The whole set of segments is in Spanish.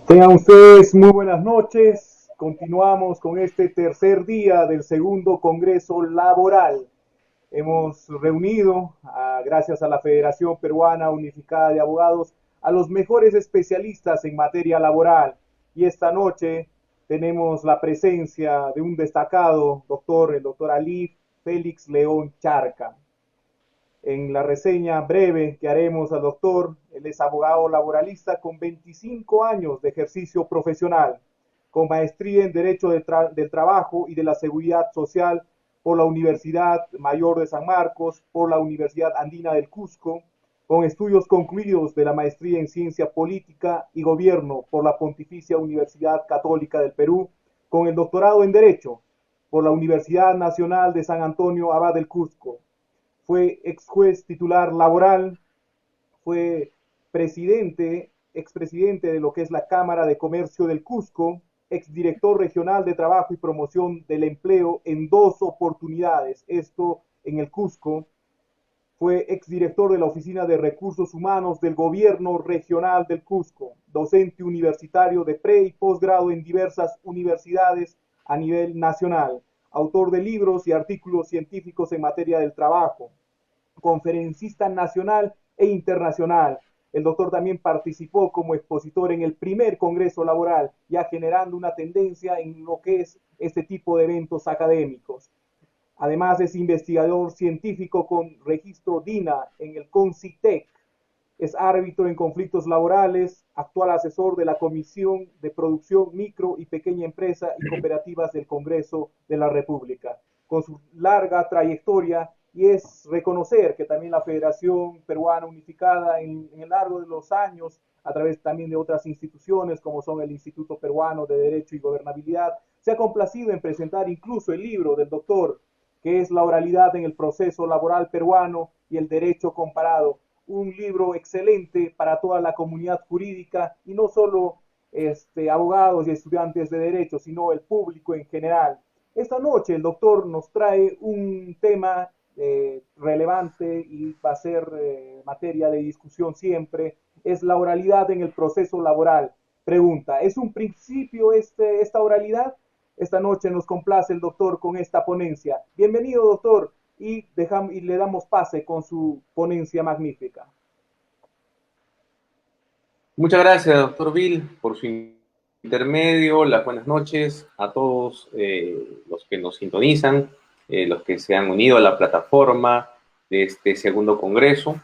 Tengan ustedes muy buenas noches. Continuamos con este tercer día del segundo Congreso Laboral. Hemos reunido, gracias a la Federación Peruana Unificada de Abogados, a los mejores especialistas en materia laboral. Y esta noche tenemos la presencia de un destacado doctor, el doctor Ali Félix León Charca. En la reseña breve que haremos al doctor, él es abogado laboralista con 25 años de ejercicio profesional, con maestría en Derecho del Trabajo y de la Seguridad Social por la Universidad Mayor de San Marcos, por la Universidad Andina del Cusco, con estudios concluidos de la maestría en Ciencia Política y Gobierno por la Pontificia Universidad Católica del Perú, con el doctorado en Derecho por la Universidad Nacional de San Antonio Abad del Cusco. Fue ex juez titular laboral, fue expresidente de lo que es la Cámara de Comercio del Cusco, exdirector regional de Trabajo y Promoción del Empleo en dos oportunidades, esto en el Cusco. Fue exdirector de la Oficina de Recursos Humanos del Gobierno Regional del Cusco, docente universitario de pre y posgrado en diversas universidades a nivel nacional, autor de libros y artículos científicos en materia del trabajo, conferencista nacional e internacional. El doctor también participó como expositor en el primer Congreso Laboral, ya generando una tendencia en lo que es este tipo de eventos académicos. Además es investigador científico con registro DINA en el CONCITEC. Es árbitro en conflictos laborales, actual asesor de la Comisión de Producción Micro y Pequeña Empresa y Cooperativas del Congreso de la República. Con su larga trayectoria, y es reconocer que también la Federación Peruana Unificada en el largo de los años, a través también de otras instituciones como son el Instituto Peruano de Derecho y Gobernabilidad, se ha complacido en presentar incluso el libro del doctor, que es La oralidad en el proceso laboral peruano y el derecho comparado, un libro excelente para toda la comunidad jurídica y no solo abogados y estudiantes de derecho, sino el público en general. Esta noche el doctor nos trae un tema relevante y va a ser materia de discusión siempre, es la oralidad en el proceso laboral. Pregunta, ¿es un principio esta oralidad? Esta noche nos complace el doctor con esta ponencia. Bienvenido, doctor, y le damos pase con su ponencia magnífica. Muchas gracias, doctor Bill, por su intermedio. Las buenas noches a todos los que nos sintonizan, los que se han unido a la plataforma de este segundo congreso.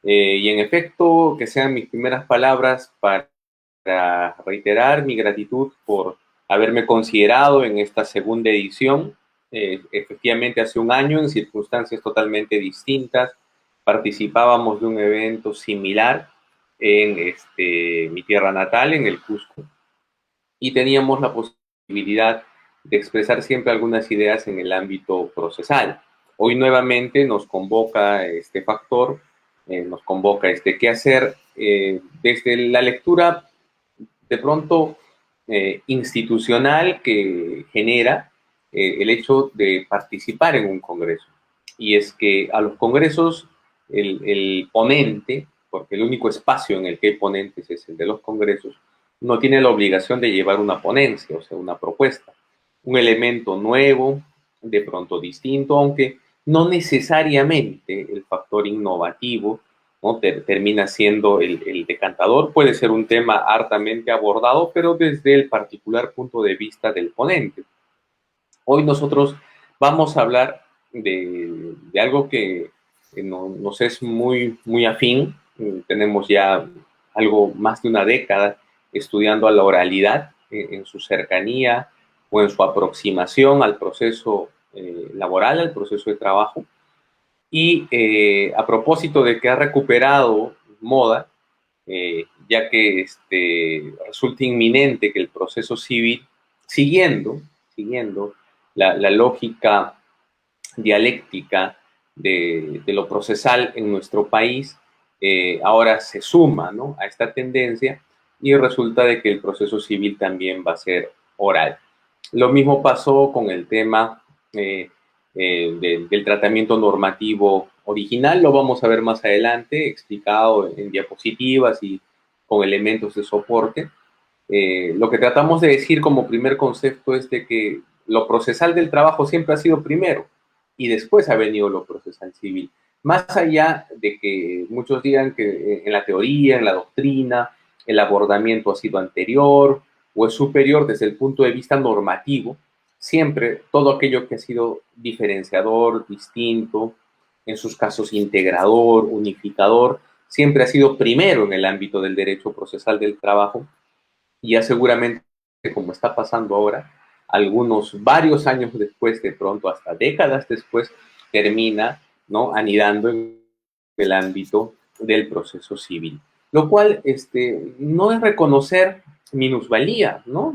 Y en efecto, que sean mis primeras palabras para reiterar mi gratitud por haberme considerado en esta segunda edición. Efectivamente, hace un año, en circunstancias totalmente distintas, participábamos de un evento similar en mi tierra natal, en el Cusco, y teníamos la posibilidad de expresar siempre algunas ideas en el ámbito procesal. Hoy nuevamente nos convoca este factor, nos convoca este qué hacer desde la lectura de pronto institucional que genera el hecho de participar en un congreso. Y es que a los congresos el ponente, porque el único espacio en el que hay ponentes es el de los congresos, no tiene la obligación de llevar una ponencia, o sea, una propuesta, un elemento nuevo, de pronto distinto, aunque no necesariamente el factor innovativo, ¿no? Termina siendo el decantador, puede ser un tema hartamente abordado, pero desde el particular punto de vista del ponente. Hoy nosotros vamos a hablar de algo que nos es muy afín. Tenemos ya algo más de una década estudiando a la oralidad en su cercanía o en su aproximación al proceso laboral, al proceso de trabajo. Y a propósito de que ha recuperado moda, ya que resulta inminente que el proceso civil, siguiendo la lógica dialéctica de lo procesal en nuestro país, ahora se suma, ¿no?, a esta tendencia, y resulta de que el proceso civil también va a ser oral. Lo mismo pasó con el tema del tratamiento normativo original, lo vamos a ver más adelante, explicado en diapositivas y con elementos de soporte. Lo que tratamos de decir como primer concepto es de que lo procesal del trabajo siempre ha sido primero y después ha venido lo procesal civil. Más allá de que muchos digan que en la teoría, en la doctrina, el abordamiento ha sido anterior o es superior desde el punto de vista normativo, siempre todo aquello que ha sido diferenciador, distinto, en sus casos integrador, unificador, siempre ha sido primero en el ámbito del derecho procesal del trabajo y ya seguramente, como está pasando ahora, algunos varios años después, de pronto hasta décadas después, termina, ¿no?, anidando en el ámbito del proceso civil. Lo cual no es reconocer minusvalía, ¿no?,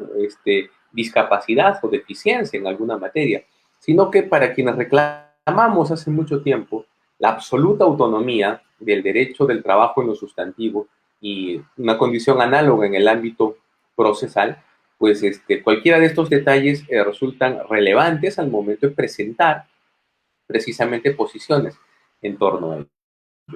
discapacidad o deficiencia en alguna materia, sino que para quienes reclamamos hace mucho tiempo la absoluta autonomía del derecho del trabajo en lo sustantivo y una condición análoga en el ámbito procesal, pues cualquiera de estos detalles resultan relevantes al momento de presentar precisamente posiciones en torno a ello.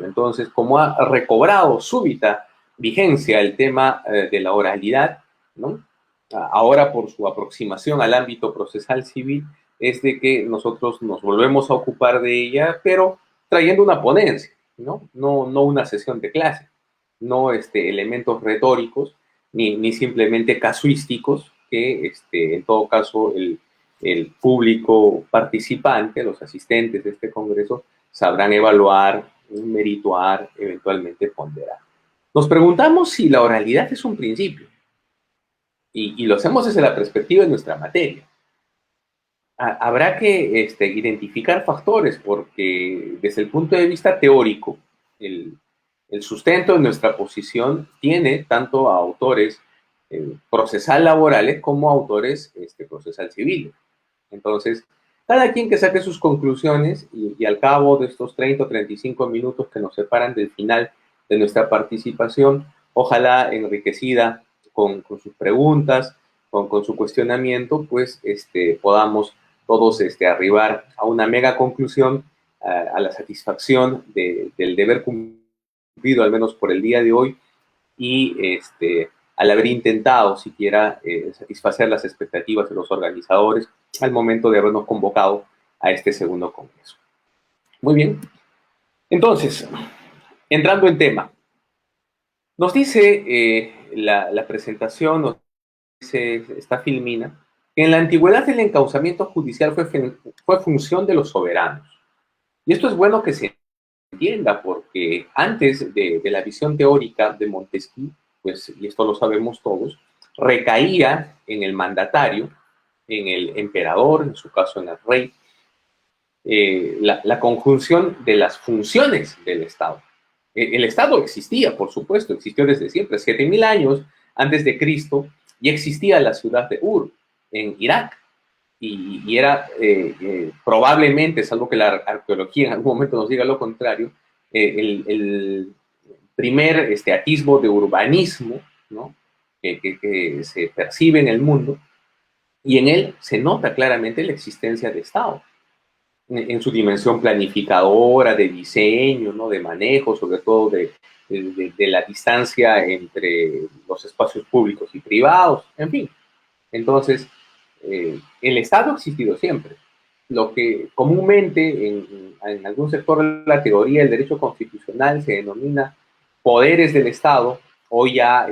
Entonces, como ha recobrado súbita vigencia el tema de la oralidad, ¿no?, ahora por su aproximación al ámbito procesal civil, es de que nosotros nos volvemos a ocupar de ella, pero trayendo una ponencia, no una sesión de clase, no elementos retóricos, ni simplemente casuísticos, que en todo caso el público participante, los asistentes de este congreso, sabrán evaluar, merituar, eventualmente ponderar. Nos preguntamos si la oralidad es un principio, y lo hacemos desde la perspectiva de nuestra materia. Habrá que identificar factores, porque desde el punto de vista teórico, el sustento de nuestra posición tiene tanto a autores procesal laborales como a autores procesal civil. Entonces, cada quien que saque sus conclusiones y al cabo de estos 30 o 35 minutos que nos separan del final de nuestra participación, ojalá enriquecida con sus preguntas, con su cuestionamiento, pues podamos todos arribar a una mega conclusión, a la satisfacción del deber cumplido, al menos por el día de hoy, y al haber intentado siquiera satisfacer las expectativas de los organizadores al momento de habernos convocado a este segundo congreso. Muy bien. Entonces, entrando en tema, nos dice la presentación, nos dice esta filmina, que en la antigüedad el encauzamiento judicial fue función de los soberanos. Y esto es bueno que se entienda, porque antes de la visión teórica de Montesquieu, pues, y esto lo sabemos todos, recaía en el mandatario, en el emperador, en su caso en el rey, la conjunción de las funciones del Estado. El Estado existía, por supuesto, existió desde siempre, 7000 años antes de Cristo, ya existía la ciudad de Ur, en Irak, y era probablemente, salvo que la arqueología en algún momento nos diga lo contrario, el primer atisbo de urbanismo, ¿no?, que se percibe en el mundo, y en él se nota claramente la existencia de Estado, en su dimensión planificadora, de diseño, ¿no?, de manejo, sobre todo de la distancia entre los espacios públicos y privados, en fin. Entonces, el Estado ha existido siempre. Lo que comúnmente en algún sector de la teoría del derecho constitucional se denomina poderes del Estado, hoy ya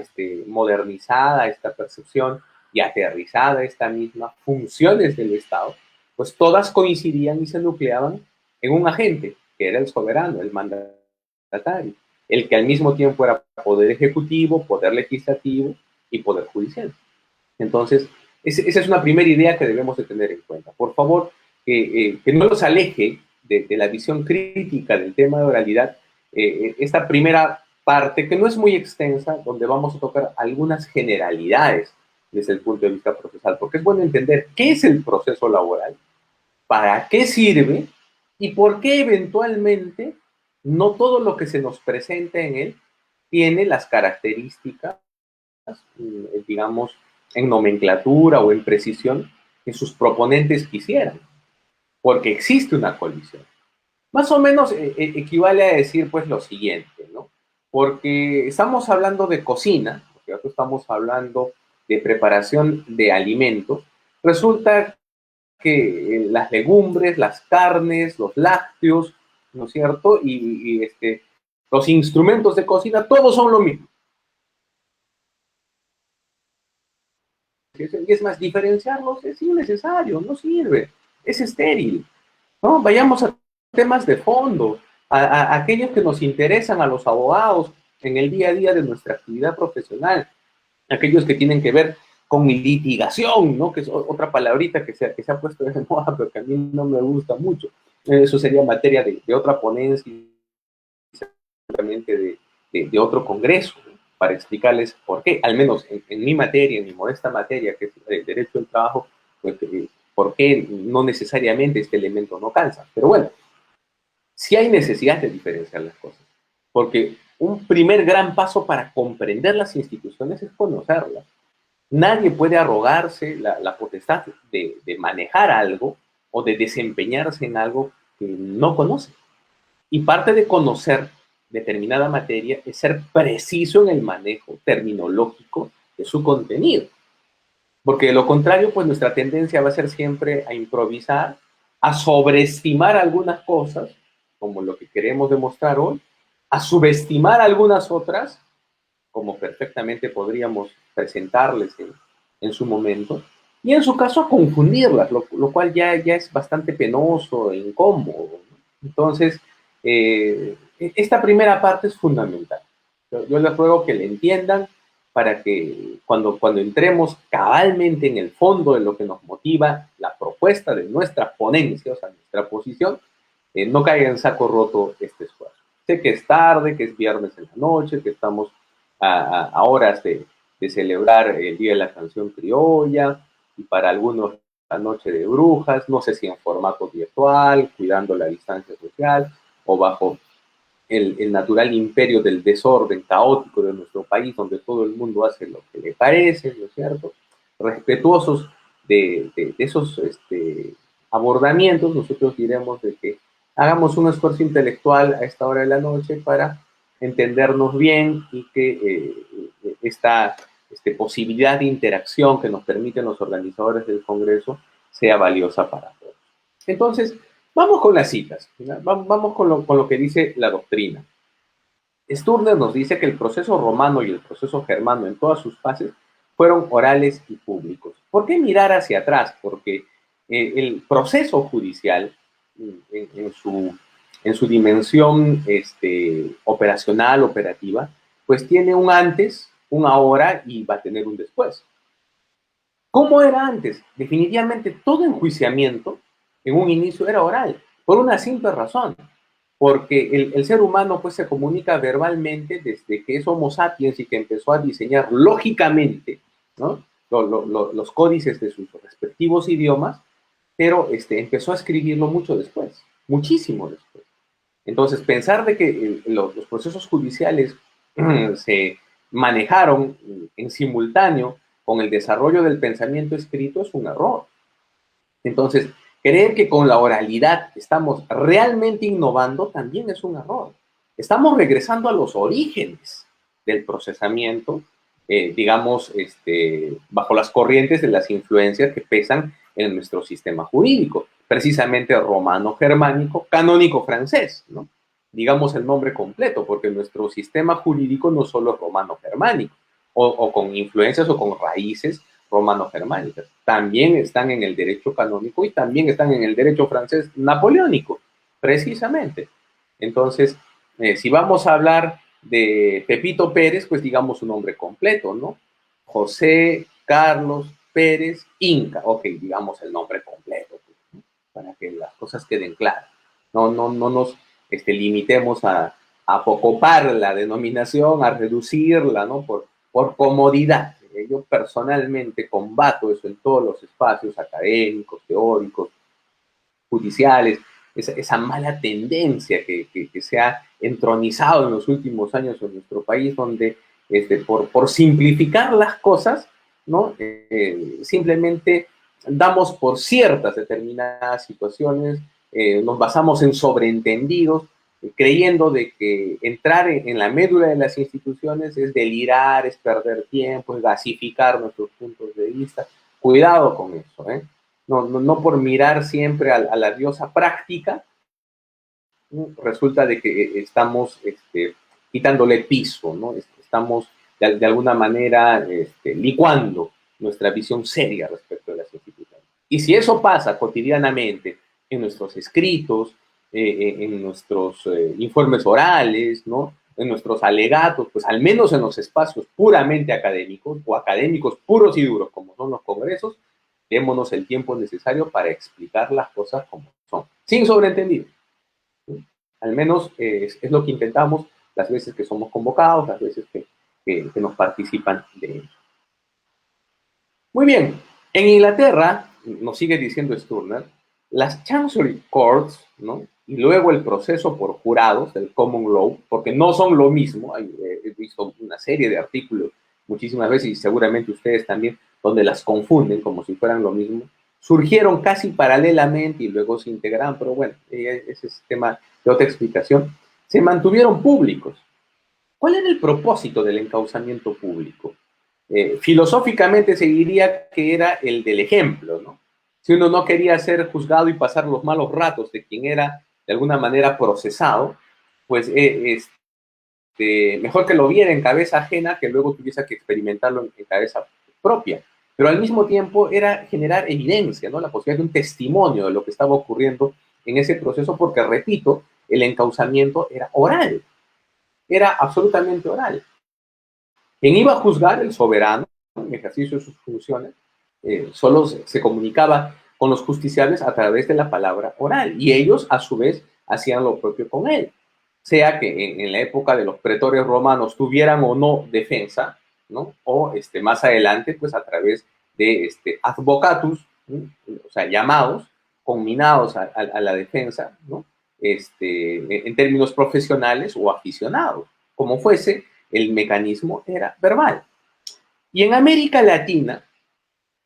modernizada esta percepción y aterrizada esta misma, funciones del Estado, pues todas coincidían y se nucleaban en un agente, que era el soberano, el mandatario, el que al mismo tiempo era poder ejecutivo, poder legislativo y poder judicial. Entonces, esa es una primera idea que debemos de tener en cuenta. Por favor, que no nos aleje de la visión crítica del tema de oralidad esta primera parte, que no es muy extensa, donde vamos a tocar algunas generalidades desde el punto de vista procesal, porque es bueno entender qué es el proceso laboral, para qué sirve y por qué eventualmente no todo lo que se nos presenta en él tiene las características, digamos, en nomenclatura o en precisión que sus proponentes quisieran, porque existe una colisión. Más o menos equivale a decir pues lo siguiente, ¿no? Porque estamos hablando de cocina, porque estamos hablando de preparación de alimentos, resulta que las legumbres, las carnes, los lácteos, ¿no es cierto? Los instrumentos de cocina, todos son lo mismo. Y es más, diferenciarlos es innecesario, no sirve, es estéril. ¿No? Vayamos a temas de fondo, a aquellos que nos interesan a los abogados en el día a día de nuestra actividad profesional, aquellos que tienen que ver con litigación, ¿no? Que es otra palabrita que se ha puesto de moda, pero que a mí no me gusta mucho. Eso sería materia de otra ponencia, de otro congreso, ¿no? Para explicarles por qué, al menos en mi materia, en mi modesta materia, que es el derecho del trabajo, pues, por qué no necesariamente este elemento no calza. Pero bueno, sí hay necesidad de diferenciar las cosas, porque un primer gran paso para comprender las instituciones es conocerlas. Nadie puede arrogarse la potestad de manejar algo o de desempeñarse en algo que no conoce. Y parte de conocer determinada materia es ser preciso en el manejo terminológico de su contenido. Porque de lo contrario, pues nuestra tendencia va a ser siempre a improvisar, a sobreestimar algunas cosas, como lo que queremos demostrar hoy, a subestimar algunas otras, como perfectamente podríamos presentarles en su momento, y en su caso a confundirlas, lo cual ya es bastante penoso e incómodo. Entonces, esta primera parte es fundamental. Yo les ruego que le entiendan para que cuando entremos cabalmente en el fondo de lo que nos motiva, la propuesta de nuestra ponencia, o sea, nuestra posición, no caiga en saco roto este esfuerzo. Sé que es tarde, que es viernes en la noche, que estamos a horas de celebrar el Día de la Canción Criolla, y para algunos la Noche de Brujas, no sé si en formato virtual, cuidando la distancia social, o bajo el natural imperio del desorden caótico de nuestro país, donde todo el mundo hace lo que le parece, ¿no es cierto? Respetuosos de esos abordamientos, nosotros diremos de que hagamos un esfuerzo intelectual a esta hora de la noche para entendernos bien y que esta posibilidad de interacción que nos permiten los organizadores del Congreso sea valiosa para todos. Entonces, vamos con las citas, ¿no? Vamos con lo que dice la doctrina. Sturner nos dice que el proceso romano y el proceso germano en todas sus fases fueron orales y públicos. ¿Por qué mirar hacia atrás? Porque el proceso judicial en su dimensión operacional, operativa, pues tiene un antes, un ahora y va a tener un después. ¿Cómo era antes? Definitivamente todo enjuiciamiento en un inicio era oral, por una simple razón, porque el ser humano pues se comunica verbalmente desde que es Homo sapiens y que empezó a diseñar lógicamente, ¿no? Los códices de sus respectivos idiomas, pero empezó a escribirlo mucho después, muchísimo después. Entonces, pensar de que los procesos judiciales se manejaron en simultáneo con el desarrollo del pensamiento escrito es un error. Entonces, creer que con la oralidad estamos realmente innovando también es un error. Estamos regresando a los orígenes del procesamiento, digamos, bajo las corrientes de las influencias que pesan en nuestro sistema jurídico, precisamente romano-germánico, canónico francés, ¿no? Digamos el nombre completo, porque nuestro sistema jurídico no solo es romano-germánico, o con influencias o con raíces romano-germánicas. También están en el derecho canónico y también están en el derecho francés napoleónico, precisamente. Entonces, si vamos a hablar de Pepito Pérez, pues digamos su nombre completo, ¿no? José Carlos Pérez Inca. Ok, digamos el nombre completo, pues, ¿no? Para que las cosas queden claras. No nos limitemos a apocopar la denominación, a reducirla, ¿no? Por comodidad. Yo personalmente combato eso en todos los espacios académicos, teóricos, judiciales, esa mala tendencia que se ha entronizado en los últimos años en nuestro país, donde por simplificar las cosas, ¿no? Simplemente damos por ciertas determinadas situaciones, nos basamos en sobreentendidos, creyendo de que entrar en la médula de las instituciones es delirar, es perder tiempo, es gasificar nuestros puntos de vista. Cuidado con eso, ¿eh? No por mirar siempre a la diosa práctica, resulta de que estamos quitándole piso, ¿no? Estamos de alguna manera licuando nuestra visión seria respecto de las instituciones. Y si eso pasa cotidianamente en nuestros escritos, en nuestros informes orales, ¿no? En nuestros alegatos, pues al menos en los espacios puramente académicos o académicos puros y duros como son los congresos, démonos el tiempo necesario para explicar las cosas como son, sin sobreentendido. Al menos es lo que intentamos las veces que somos convocados, las veces que nos participan de ello. Muy bien, en Inglaterra, nos sigue diciendo Sturner, las Chancery Courts, ¿no? Y luego el proceso por jurados del Common Law, porque no son lo mismo, he visto una serie de artículos muchísimas veces y seguramente ustedes también, donde las confunden como si fueran lo mismo, surgieron casi paralelamente y luego se integraron, pero bueno, ese es tema de otra explicación, se mantuvieron públicos. ¿Cuál era el propósito del encauzamiento público? Filosóficamente se diría que era el del ejemplo, ¿no? Si uno no quería ser juzgado y pasar los malos ratos de quien era de alguna manera procesado, pues mejor que lo viera en cabeza ajena que luego tuviese que experimentarlo en cabeza propia. Pero al mismo tiempo era generar evidencia, ¿no? La posibilidad de un testimonio de lo que estaba ocurriendo en ese proceso, porque, repito, el encauzamiento era oral, era absolutamente oral. Quien iba a juzgar, el soberano, en ejercicio de sus funciones, solo se comunicaba con los justiciables a través de la palabra oral, y ellos, a su vez, hacían lo propio con él. Sea que en la época de los pretores romanos tuvieran o no defensa, ¿no? O más adelante, pues a través de advocatus, ¿no? O sea, llamados, conminados a la defensa, ¿no? En términos profesionales o aficionados, como fuese, el mecanismo era verbal. Y en América Latina,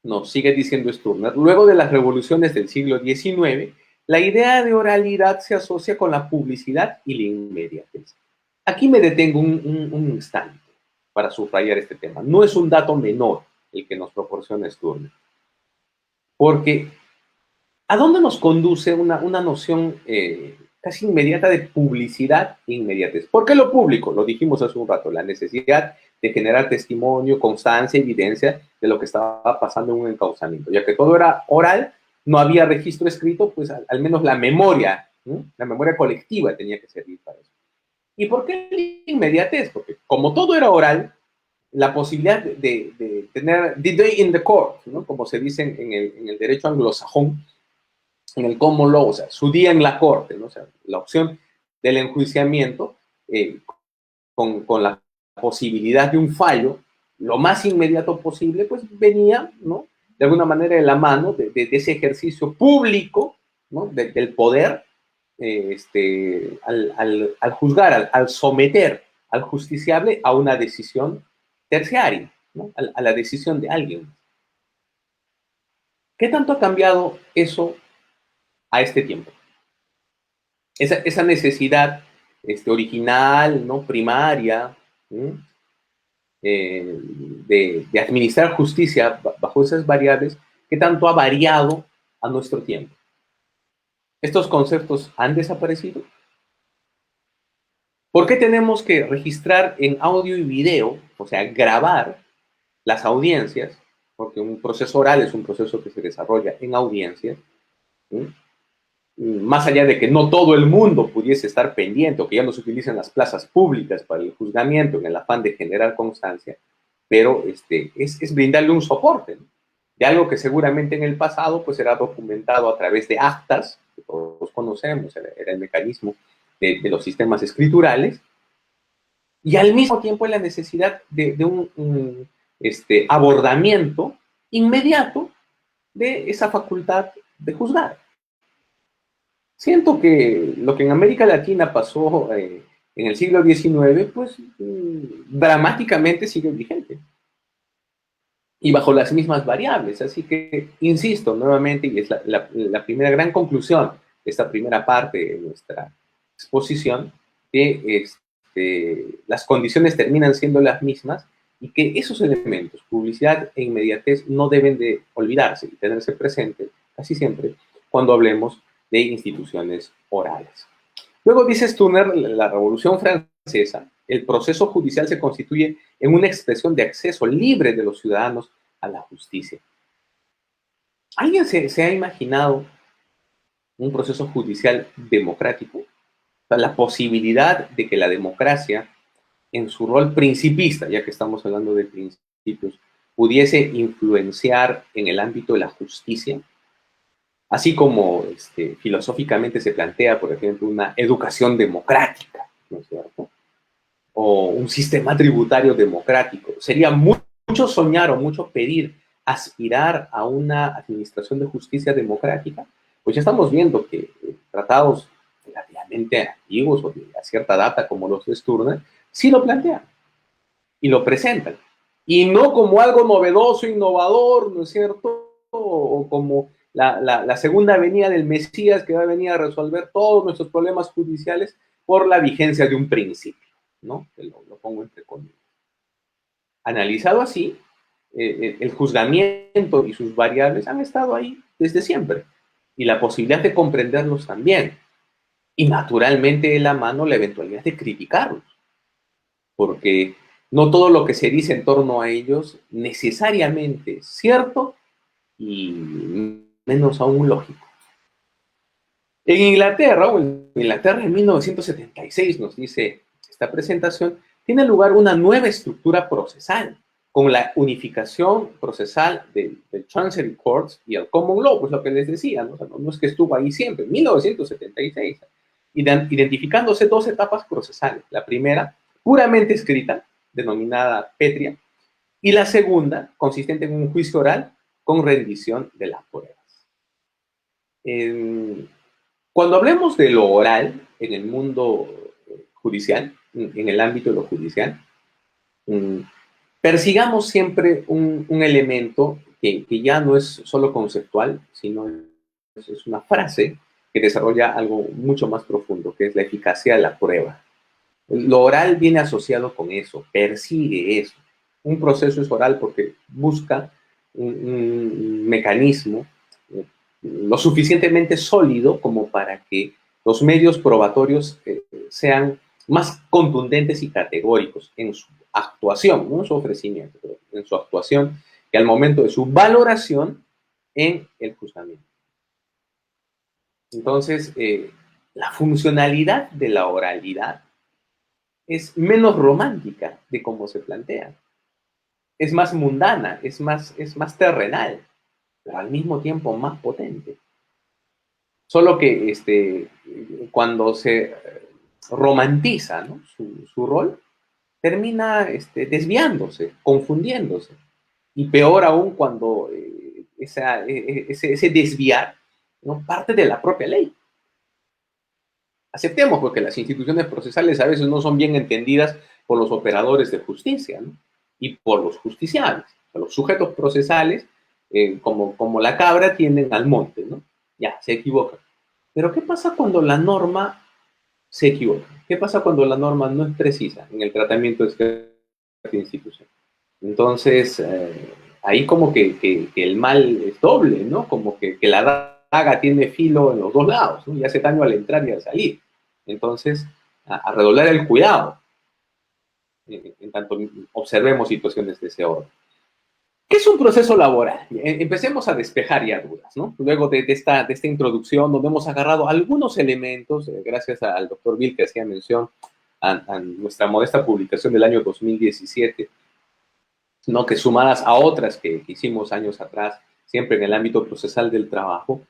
nos sigue diciendo Sturner, luego de las revoluciones del siglo XIX, la idea de oralidad se asocia con la publicidad y la inmediatez. Aquí me detengo un instante para subrayar este tema. No es un dato menor el que nos proporciona Sturner, porque ¿a dónde nos conduce una noción casi inmediata de publicidad e inmediatez? ¿Por qué lo público? Lo dijimos hace un rato, la necesidad de generar testimonio, constancia, evidencia de lo que estaba pasando en un encauzamiento. Ya que todo era oral, no había registro escrito, pues al menos la memoria, ¿no? La memoria colectiva tenía que servir para eso. ¿Y por qué la inmediatez? Porque como todo era oral, la posibilidad de tener the day in the court, ¿no? Como se dice en el derecho anglosajón, en el common law, o sea, su día en la corte, ¿no? O sea, la opción del enjuiciamiento con la posibilidad de un fallo lo más inmediato posible, pues venía, ¿no? De alguna manera de la mano de ese ejercicio público, ¿no? Del poder al juzgar, al someter al justiciable a una decisión terciaria, ¿no? A la decisión de alguien. ¿Qué tanto ha cambiado eso a este tiempo? Esa necesidad original, ¿no? Primaria, ¿no? De administrar justicia bajo esas variables, ¿qué tanto ha variado a nuestro tiempo? ¿Estos conceptos han desaparecido? ¿Por qué tenemos que registrar en audio y video, o sea, grabar las audiencias? Porque un proceso oral es un proceso que se desarrolla en audiencias, ¿sí? Más allá de que no todo el mundo pudiese estar pendiente o que ya no se utilicen las plazas públicas para el juzgamiento en el afán de generar constancia, pero es brindarle un soporte, ¿no? De algo que seguramente en el pasado pues era documentado a través de actas, que todos conocemos, era el mecanismo de los sistemas escriturales, y al mismo tiempo la necesidad de un abordamiento inmediato de esa facultad de juzgar. Siento que lo que en América Latina pasó en el siglo XIX, pues dramáticamente sigue vigente y bajo las mismas variables. Así que, insisto nuevamente, y es la primera gran conclusión de esta primera parte de nuestra exposición que las condiciones terminan siendo las mismas y que esos elementos, publicidad e inmediatez, no deben de olvidarse y tenerse presente casi siempre cuando hablemos de instituciones orales. Luego dice Stirner, la Revolución Francesa, el proceso judicial se constituye en una expresión de acceso libre de los ciudadanos a la justicia. ¿Alguien se ha imaginado un proceso judicial democrático? O sea, la posibilidad de que la democracia, en su rol principista, ya que estamos hablando de principios, pudiese influenciar en el ámbito de la justicia, así como filosóficamente se plantea, por ejemplo, una educación democrática, ¿no es cierto? O un sistema tributario democrático. Sería mucho soñar o mucho pedir, aspirar a una administración de justicia democrática. Pues ya estamos viendo que tratados relativamente antiguos o de cierta data, como los de Stirner, sí lo plantean y lo presentan. Y no como algo novedoso, innovador, ¿no es cierto? O como la segunda venida del Mesías que va a venir a resolver todos nuestros problemas judiciales por la vigencia de un principio, ¿no? Lo pongo entre comillas. Analizado así, el juzgamiento y sus variables han estado ahí desde siempre. Y la posibilidad de comprenderlos también. Y naturalmente de la mano la eventualidad de criticarlos. Porque no todo lo que se dice en torno a ellos necesariamente es cierto y menos aún lógico. En Inglaterra, o en Inglaterra en 1976, nos dice esta presentación, tiene lugar una nueva estructura procesal, con la unificación procesal del Chancery Courts y el Common Law, pues lo que les decía, ¿no? O sea, no es que estuvo ahí siempre, en 1976, identificándose dos etapas procesales. La primera, puramente escrita, denominada Petria, y la segunda, consistente en un juicio oral con rendición de las pruebas. Cuando hablemos de lo oral en el mundo judicial, en el ámbito de lo judicial, persigamos siempre un elemento que ya no es solo conceptual, sino es una frase que desarrolla algo mucho más profundo, que es la eficacia de la prueba. Lo oral viene asociado con eso, persigue eso. Un proceso es oral porque busca un mecanismo lo suficientemente sólido como para que los medios probatorios sean más contundentes y categóricos en su actuación, no en su ofrecimiento, pero en su actuación, que al momento de su valoración en el juzgamiento. Entonces, la funcionalidad de la oralidad es menos romántica de cómo se plantea. Es más mundana, es más terrenal, pero al mismo tiempo más potente. Solo que cuando se romantiza, ¿no? su rol, termina desviándose, confundiéndose. Y peor aún cuando ese desviar, ¿no? parte de la propia ley. Aceptemos porque las instituciones procesales a veces no son bien entendidas por los operadores de justicia, ¿no? Y por los justiciables. O sea, los sujetos procesales, como la cabra, tienden al monte, ¿no? Ya, se equivocan. Pero ¿qué pasa cuando la norma se equivoca? ¿Qué pasa cuando la norma no es precisa en el tratamiento de esta institución? Entonces, ahí como que el mal es doble, ¿no? Como que la daga tiene filo en los dos lados, ¿no? Y hace daño al entrar y al salir. Entonces, a redoblar el cuidado, en tanto observemos situaciones de ese orden. ¿Qué es un proceso laboral? Empecemos a despejar ya dudas, ¿no? Luego de esta introducción, donde hemos agarrado algunos elementos, gracias al doctor Bill que hacía mención a nuestra modesta publicación del año 2017, ¿no? Que sumadas a otras que hicimos años atrás, siempre en el ámbito procesal del trabajo,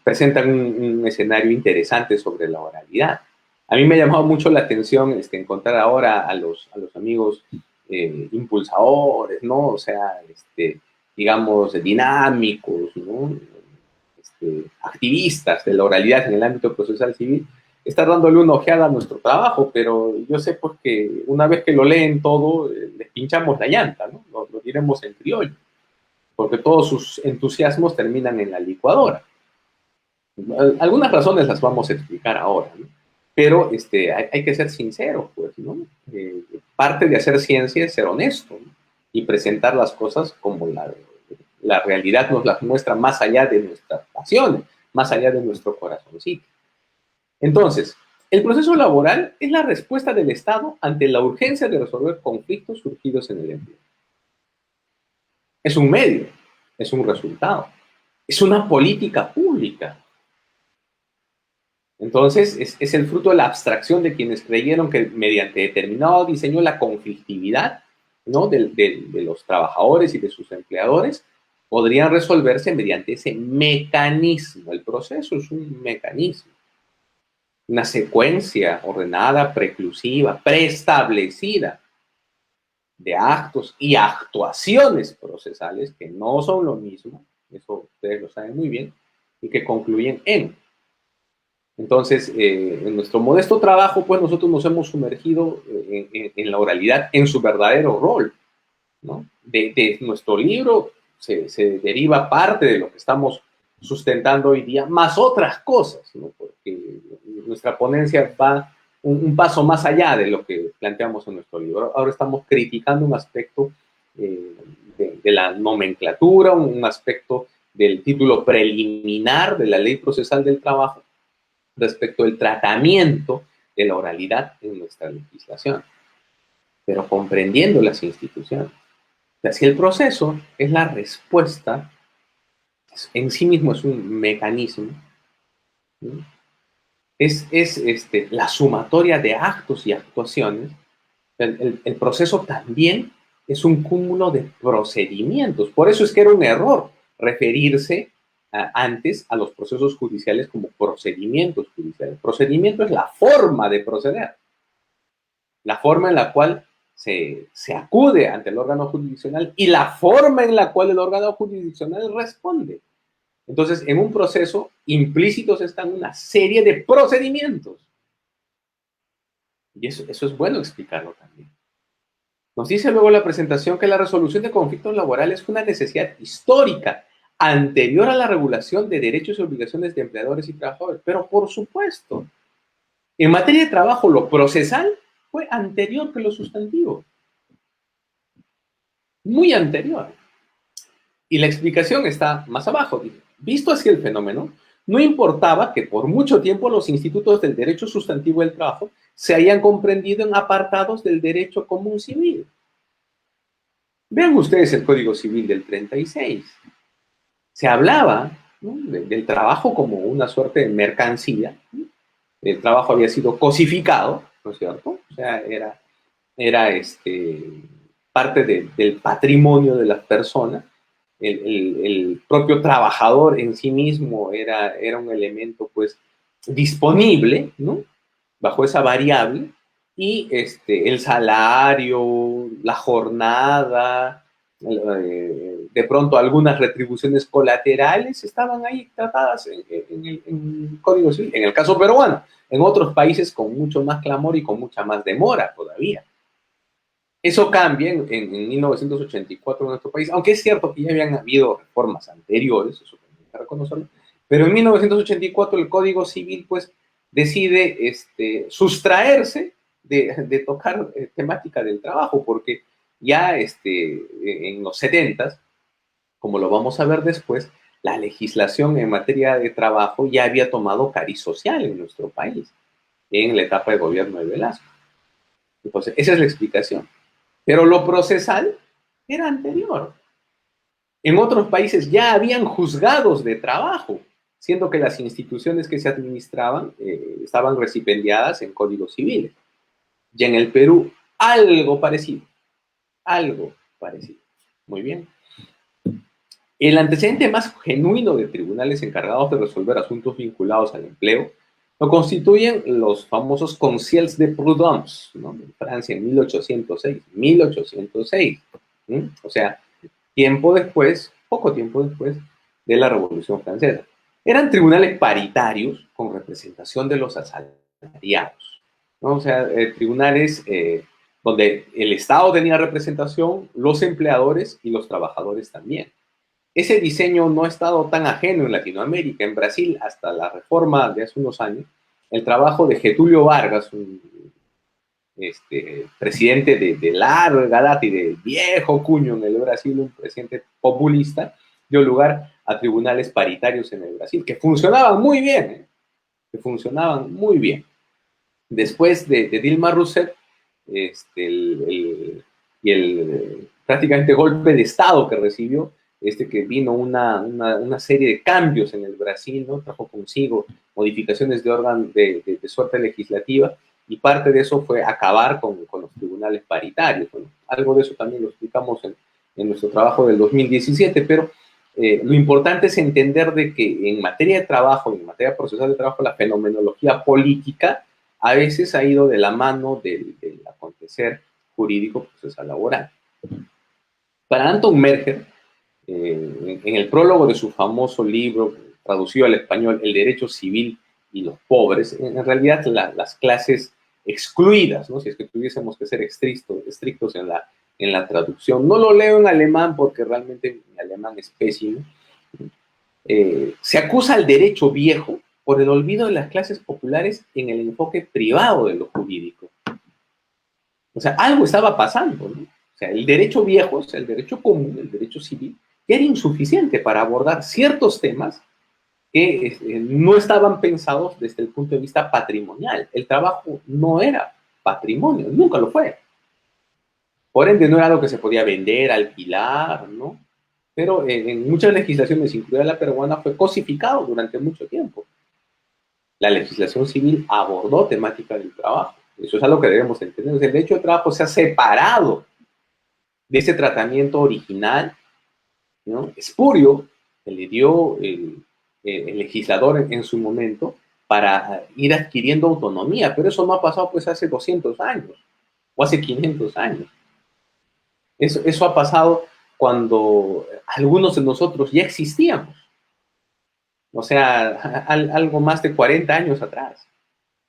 presentan un escenario interesante sobre la oralidad. A mí me ha llamado mucho la atención encontrar ahora a los amigos impulsadores, ¿no? O sea, digamos, dinámicos, ¿no? Activistas de la oralidad en el ámbito procesal civil, está dándole una ojeada a nuestro trabajo, pero yo sé pues que una vez que lo leen todo, les pinchamos la llanta, ¿no? Lo diremos en criollo, porque todos sus entusiasmos terminan en la licuadora. Algunas razones las vamos a explicar ahora, ¿no? Pero hay que ser sinceros, pues, ¿no? Parte de hacer ciencia es ser honesto, ¿no? Y presentar las cosas como la realidad nos las muestra, más allá de nuestras pasiones, más allá de nuestro corazoncito. Entonces, el proceso laboral es la respuesta del Estado ante la urgencia de resolver conflictos surgidos en el empleo. Es un medio, es un resultado, es una política pública. Entonces, es el fruto de la abstracción de quienes creyeron que mediante determinado diseño la conflictividad, ¿no?, de los trabajadores y de sus empleadores podrían resolverse mediante ese mecanismo. El proceso es un mecanismo, una secuencia ordenada, preclusiva, preestablecida de actos y actuaciones procesales que no son lo mismo, eso ustedes lo saben muy bien, y que concluyen en. Entonces, en nuestro modesto trabajo, pues nosotros nos hemos sumergido en la oralidad en su verdadero rol, ¿no? De nuestro libro se deriva parte de lo que estamos sustentando hoy día, más otras cosas, ¿no? Porque nuestra ponencia va un paso más allá de lo que planteamos en nuestro libro. Ahora estamos criticando un aspecto de la nomenclatura, un aspecto del título preliminar de la Ley Procesal del Trabajo, respecto al tratamiento de la oralidad en nuestra legislación, pero comprendiendo las instituciones. O sea, si el proceso es la respuesta, en sí mismo es un mecanismo, ¿sí?, es la sumatoria de actos y actuaciones. El proceso también es un cúmulo de procedimientos. Por eso es que era un error referirse antes a los procesos judiciales como procedimientos judiciales. Procedimiento es la forma de proceder, la forma en la cual se acude ante el órgano jurisdiccional y la forma en la cual el órgano jurisdiccional responde. Entonces, en un proceso implícitos están una serie de procedimientos. Y eso es bueno explicarlo también. Nos dice luego la presentación que la resolución de conflictos laborales fue una necesidad histórica anterior a la regulación de derechos y obligaciones de empleadores y trabajadores. Pero por supuesto, en materia de trabajo, lo procesal fue anterior que lo sustantivo. Muy anterior. Y la explicación está más abajo. Visto así el fenómeno, no importaba que por mucho tiempo los institutos del derecho sustantivo del trabajo se hayan comprendido en apartados del derecho común civil. Vean ustedes el Código Civil del 36. Se hablaba, ¿no?, del trabajo como una suerte de mercancía, ¿no? El trabajo había sido cosificado, ¿no es cierto? O sea, era parte del patrimonio de las personas. El propio trabajador en sí mismo era un elemento, pues, disponible, ¿no?, bajo esa variable, y el salario, la jornada, de pronto algunas retribuciones colaterales estaban ahí tratadas en el Código Civil, en el caso peruano, en otros países con mucho más clamor y con mucha más demora todavía. Eso cambia en 1984 en nuestro país, aunque es cierto que ya habían habido reformas anteriores, eso hay que reconocerlo, pero en 1984 el Código Civil, pues, decide sustraerse de tocar temática del trabajo, porque ya en los 70s, como lo vamos a ver después, la legislación en materia de trabajo ya había tomado cariz social en nuestro país, en la etapa de gobierno de Velasco. Entonces, esa es la explicación. Pero lo procesal era anterior. En otros países ya habían juzgados de trabajo, siendo que las instituciones que se administraban estaban recipendiadas en códigos civiles. Y en el Perú, algo parecido. Algo parecido. Muy bien. El antecedente más genuino de tribunales encargados de resolver asuntos vinculados al empleo lo constituyen los famosos Conseils de Prud'hommes, ¿no?, en Francia en 1806. 1806. O sea, tiempo después, poco tiempo después de la Revolución Francesa. Eran tribunales paritarios con representación de los asalariados, ¿no? O sea, tribunales donde el Estado tenía representación, los empleadores y los trabajadores también. Ese diseño no ha estado tan ajeno en Latinoamérica. En Brasil, hasta la reforma de hace unos años, el trabajo de Getúlio Vargas, un presidente de larga data y de viejo cuño en el Brasil, un presidente populista, dio lugar a tribunales paritarios en el Brasil, que funcionaban muy bien, que funcionaban muy bien. Después de Dilma Rousseff, y el prácticamente golpe de Estado que recibió, que vino una serie de cambios en el Brasil, ¿no? Trajo consigo modificaciones de órgano de suerte legislativa, y parte de eso fue acabar con los tribunales paritarios. Bueno, algo de eso también lo explicamos en nuestro trabajo del 2017, pero lo importante es entender de que en materia de trabajo, en materia procesal de trabajo, la fenomenología política a veces ha ido de la mano del acontecer jurídico procesal laboral. Para Anton Merger, en el prólogo de su famoso libro, traducido al español, El derecho civil y los pobres, en realidad las clases excluidas, ¿no? Si es que tuviésemos que ser estrictos en la traducción. No lo leo en alemán porque realmente mi alemán es pésimo. Se acusa al derecho viejo por el olvido de las clases populares en el enfoque privado de lo jurídico. O sea, algo estaba pasando, ¿no? O sea, el derecho viejo, o sea, el derecho común, el derecho civil, era insuficiente para abordar ciertos temas que no estaban pensados desde el punto de vista patrimonial. El trabajo no era patrimonio, nunca lo fue. Por ende, no era algo que se podía vender, alquilar, ¿no? Pero en muchas legislaciones, incluida la peruana, fue cosificado durante mucho tiempo. La legislación civil abordó temática del trabajo. Eso es algo que debemos entender. El derecho del trabajo se ha separado de ese tratamiento original, ¿no? Espurio, que le dio el legislador en su momento para ir adquiriendo autonomía, pero eso no ha pasado pues hace 200 años o hace 500 años. Eso ha pasado cuando algunos de nosotros ya existíamos, o sea, algo más de 40 años atrás.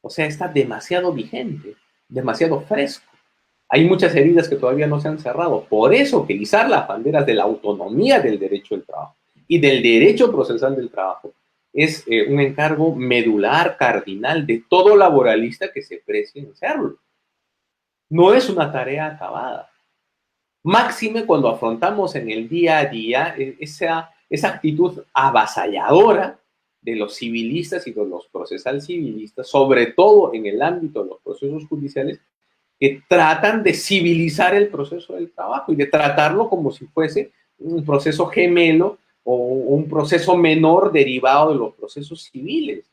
O sea, está demasiado vigente, demasiado fresco. Hay muchas heridas que todavía no se han cerrado. Por eso, utilizar las banderas de la autonomía del derecho del trabajo y del derecho procesal del trabajo es un encargo medular, cardinal, de todo laboralista que se precie en hacerlo. No es una tarea acabada. Máxime cuando afrontamos en el día a día esa actitud avasalladora de los civilistas y de los procesal civilistas, sobre todo en el ámbito de los procesos judiciales, que tratan de civilizar el proceso del trabajo y de tratarlo como si fuese un proceso gemelo o un proceso menor derivado de los procesos civiles.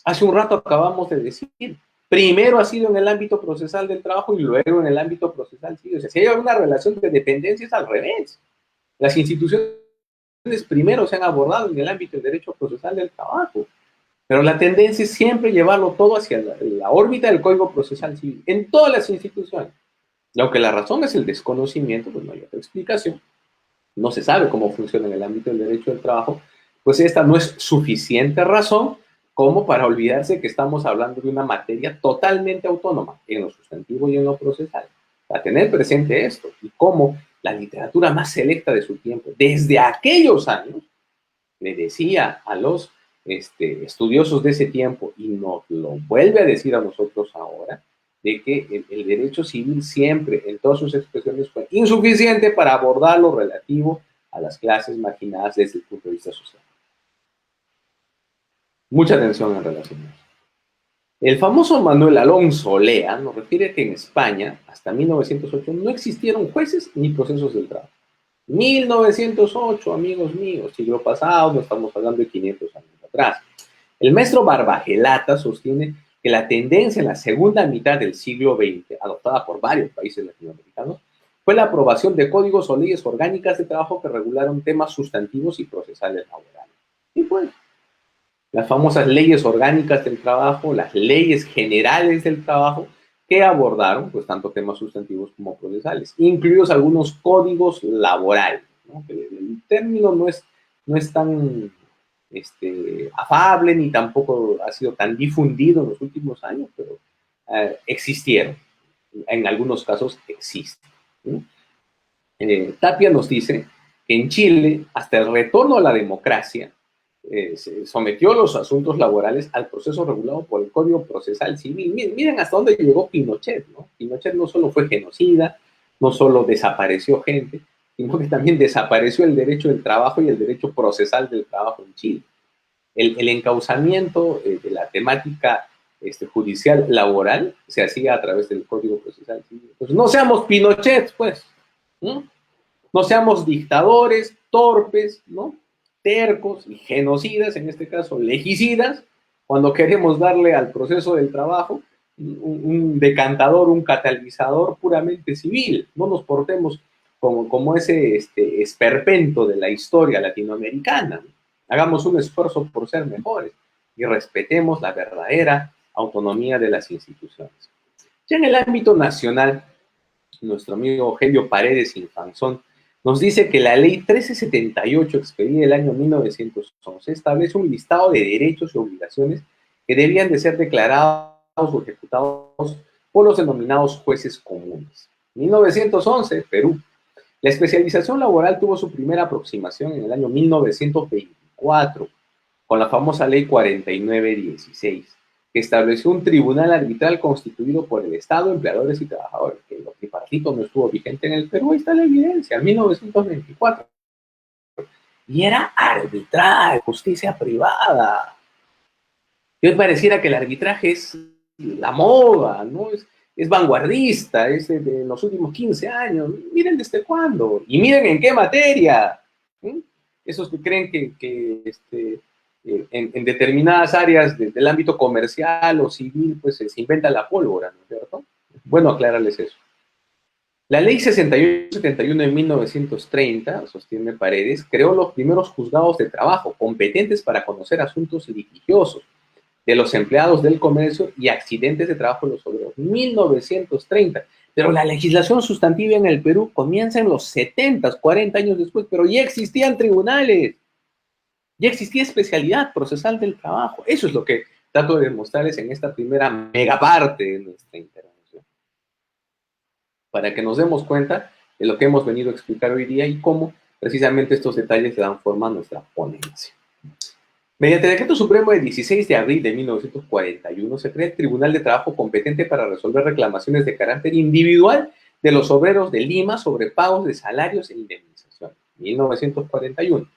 Hace un rato acabamos de decir, primero ha sido en el ámbito procesal del trabajo y luego en el ámbito procesal civil. O sea, si hay alguna relación de dependencia es al revés. Las instituciones primero se han abordado en el ámbito del derecho procesal del trabajo, pero la tendencia es siempre llevarlo todo hacia la órbita del Código Procesal Civil, en todas las instituciones. Y aunque la razón es el desconocimiento, pues no hay otra explicación, no se sabe cómo funciona en el ámbito del derecho del trabajo, pues esta no es suficiente razón como para olvidarse que estamos hablando de una materia totalmente autónoma en lo sustantivo y en lo procesal. Para tener presente esto y cómo la literatura más selecta de su tiempo, desde aquellos años, le decía a los estudiosos de ese tiempo, y nos lo vuelve a decir a nosotros ahora, de que el derecho civil siempre, en todas sus expresiones, fue insuficiente para abordar lo relativo a las clases marginadas desde el punto de vista social. Mucha atención en relación a eso. El famoso Manuel Alonso Olea nos refiere que en España, hasta 1908, no existieron jueces ni procesos del trabajo. 1908, amigos míos, siglo pasado, no estamos hablando de 500 años atrás. El maestro Barbagelata sostiene que la tendencia en la segunda mitad del siglo XX, adoptada por varios países latinoamericanos, fue la aprobación de códigos o leyes orgánicas de trabajo que regularon temas sustantivos y procesales laborales. Y pues, las famosas leyes orgánicas del trabajo, las leyes generales del trabajo, que abordaron pues tanto temas sustantivos como procesales, incluidos algunos códigos laborales, ¿no? El término no es tan afable ni tampoco ha sido tan difundido en los últimos años, pero existieron, en algunos casos existen, ¿no? Tapia nos dice que en Chile, hasta el retorno a la democracia, se sometió los asuntos laborales al proceso regulado por el Código Procesal Civil. Miren hasta dónde llegó Pinochet, ¿no? Pinochet no solo fue genocida, no solo desapareció gente, sino que también desapareció el derecho del trabajo y el derecho procesal del trabajo en Chile. El encauzamiento de la temática judicial laboral se hacía a través del Código Procesal Civil. Pues no seamos Pinochet, pues. No seamos dictadores, torpes, ¿no? Tercos y genocidas, en este caso legicidas, cuando queremos darle al proceso del trabajo un decantador, un catalizador puramente civil. No nos portemos como ese esperpento de la historia latinoamericana. Hagamos un esfuerzo por ser mejores y respetemos la verdadera autonomía de las instituciones. Ya en el ámbito nacional, nuestro amigo Eugenio Paredes Infanzón nos dice que la ley 1378, expedida el año 1911, establece un listado de derechos y obligaciones que debían de ser declarados o ejecutados por los denominados jueces comunes. 1911, Perú. La especialización laboral tuvo su primera aproximación en el año 1924, con la famosa ley 4916, que estableció un tribunal arbitral constituido por el Estado, empleadores y trabajadores. Que lo tripartito no estuvo vigente en el Perú, ahí está la evidencia, en 1924. Y era arbitral, justicia privada. Y hoy pareciera que el arbitraje es la moda, ¿no? Es vanguardista, es de los últimos 15 años. Miren desde cuándo, y miren en qué materia. Esos que creen que en determinadas áreas del ámbito comercial o civil, pues se inventa la pólvora, ¿no es cierto? Bueno, aclararles eso. La ley 6871 de 1930, sostiene Paredes, creó los primeros juzgados de trabajo competentes para conocer asuntos litigiosos de los empleados del comercio y accidentes de trabajo de los obreros. 1930. Pero la legislación sustantiva en el Perú comienza en los 70, 40 años después, pero ya existían tribunales. Ya existía especialidad procesal del trabajo. Eso es lo que trato de demostrarles en esta primera megaparte de nuestra intervención. Para que nos demos cuenta de lo que hemos venido a explicar hoy día y cómo precisamente estos detalles le dan forma a nuestra ponencia. Mediante el Decreto Supremo de 16 de abril de 1941 se crea el Tribunal de Trabajo competente para resolver reclamaciones de carácter individual de los obreros de Lima sobre pagos de salarios e indemnizaciones. 1941.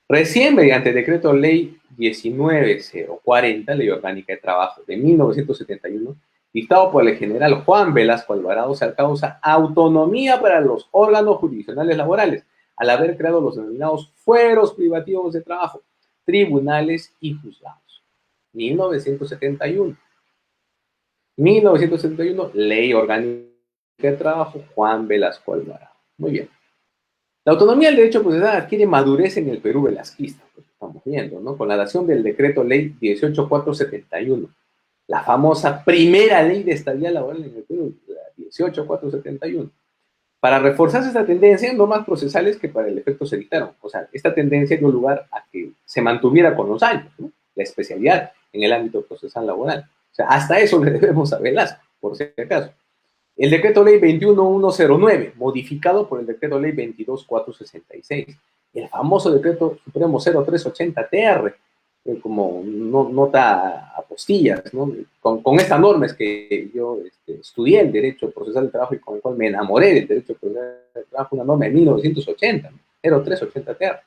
Recién, mediante el Decreto Ley 19040, Ley Orgánica de Trabajo de 1971, dictado por el general Juan Velasco Alvarado, se alcanza autonomía para los órganos jurisdiccionales laborales, al haber creado los denominados fueros privativos de trabajo, tribunales y juzgados. 1971. 1971, Ley Orgánica de Trabajo, Juan Velasco Alvarado. Muy bien. La autonomía del derecho procesal adquiere madurez en el Perú velasquista, pues estamos viendo, ¿no? Con la dación del decreto ley 18471, la famosa primera ley de estabilidad laboral en el Perú, la 18471. Para reforzarse esta tendencia, normas procesales que para el efecto se dictaron. O sea, esta tendencia dio lugar a que se mantuviera con los años, ¿no? La especialidad en el ámbito procesal laboral. O sea, hasta eso le debemos a Velasco, por si acaso. El decreto ley 21109, modificado por el decreto ley 22466. El famoso decreto supremo 0380-TR, como nota apostillas, ¿no? Con esta norma es que yo estudié el derecho procesal del trabajo y con el cual me enamoré del derecho procesal del trabajo, una norma de 1980, ¿no? 0380-TR.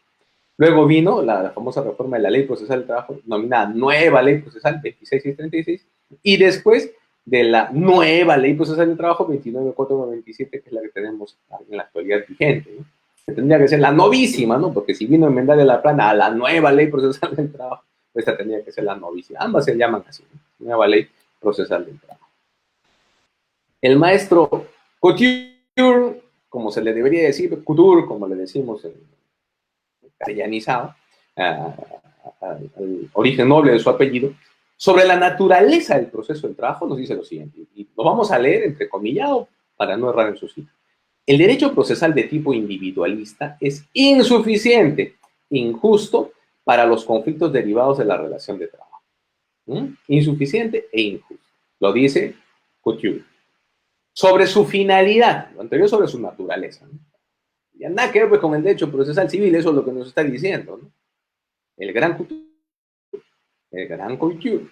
Luego vino la famosa reforma de la ley procesal del trabajo, denominada nueva ley procesal 26636, y después de la nueva ley procesal del trabajo 29497, que es la que tenemos en la actualidad vigente, ¿no? Que tendría que ser la novísima, ¿no? Porque si vino a enmendar de la plana a la nueva ley procesal del trabajo, esta tendría que ser la novísima. Ambas se llaman así, ¿no? Nueva ley procesal del trabajo. El maestro Couture, como se le debería decir, Couture, como le decimos en castellanizado, al origen noble de su apellido, sobre la naturaleza del proceso del trabajo, nos dice lo siguiente, y lo vamos a leer entrecomillado para no errar en su cita. El derecho procesal de tipo individualista es insuficiente, injusto para los conflictos derivados de la relación de trabajo. Insuficiente e injusto. Lo dice Couture. Sobre su finalidad, lo anterior sobre su naturaleza, ¿no? Ya nada que ver pues, con el derecho procesal civil, eso es lo que nos está diciendo, ¿no? el Gran Couture, el Gran Couture.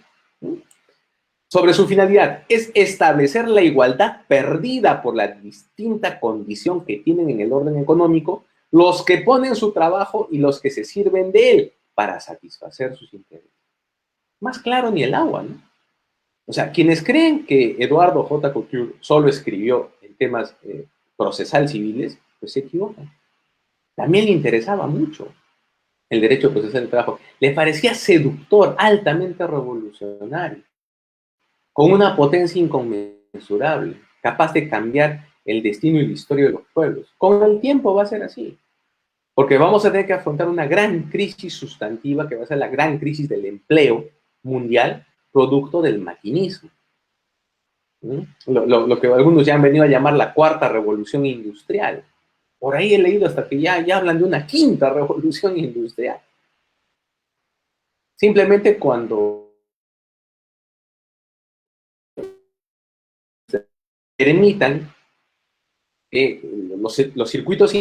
Sobre su finalidad, es establecer la igualdad perdida por la distinta condición que tienen en el orden económico los que ponen su trabajo y los que se sirven de él para satisfacer sus intereses. Más claro ni el agua, ¿no? O sea, quienes creen que Eduardo J. Couture solo escribió en temas procesal civiles, pues se equivocan. También le interesaba mucho el derecho procesal del trabajo. Le parecía seductor, altamente revolucionario, con una potencia inconmensurable, capaz de cambiar el destino y la historia de los pueblos. Con el tiempo va a ser así, porque vamos a tener que afrontar una gran crisis sustantiva que va a ser la gran crisis del empleo mundial, producto del maquinismo. Lo que algunos ya han venido a llamar la cuarta revolución industrial. Por ahí he leído hasta que ya hablan de una quinta revolución industrial. Simplemente cuando se permitan que los circuitos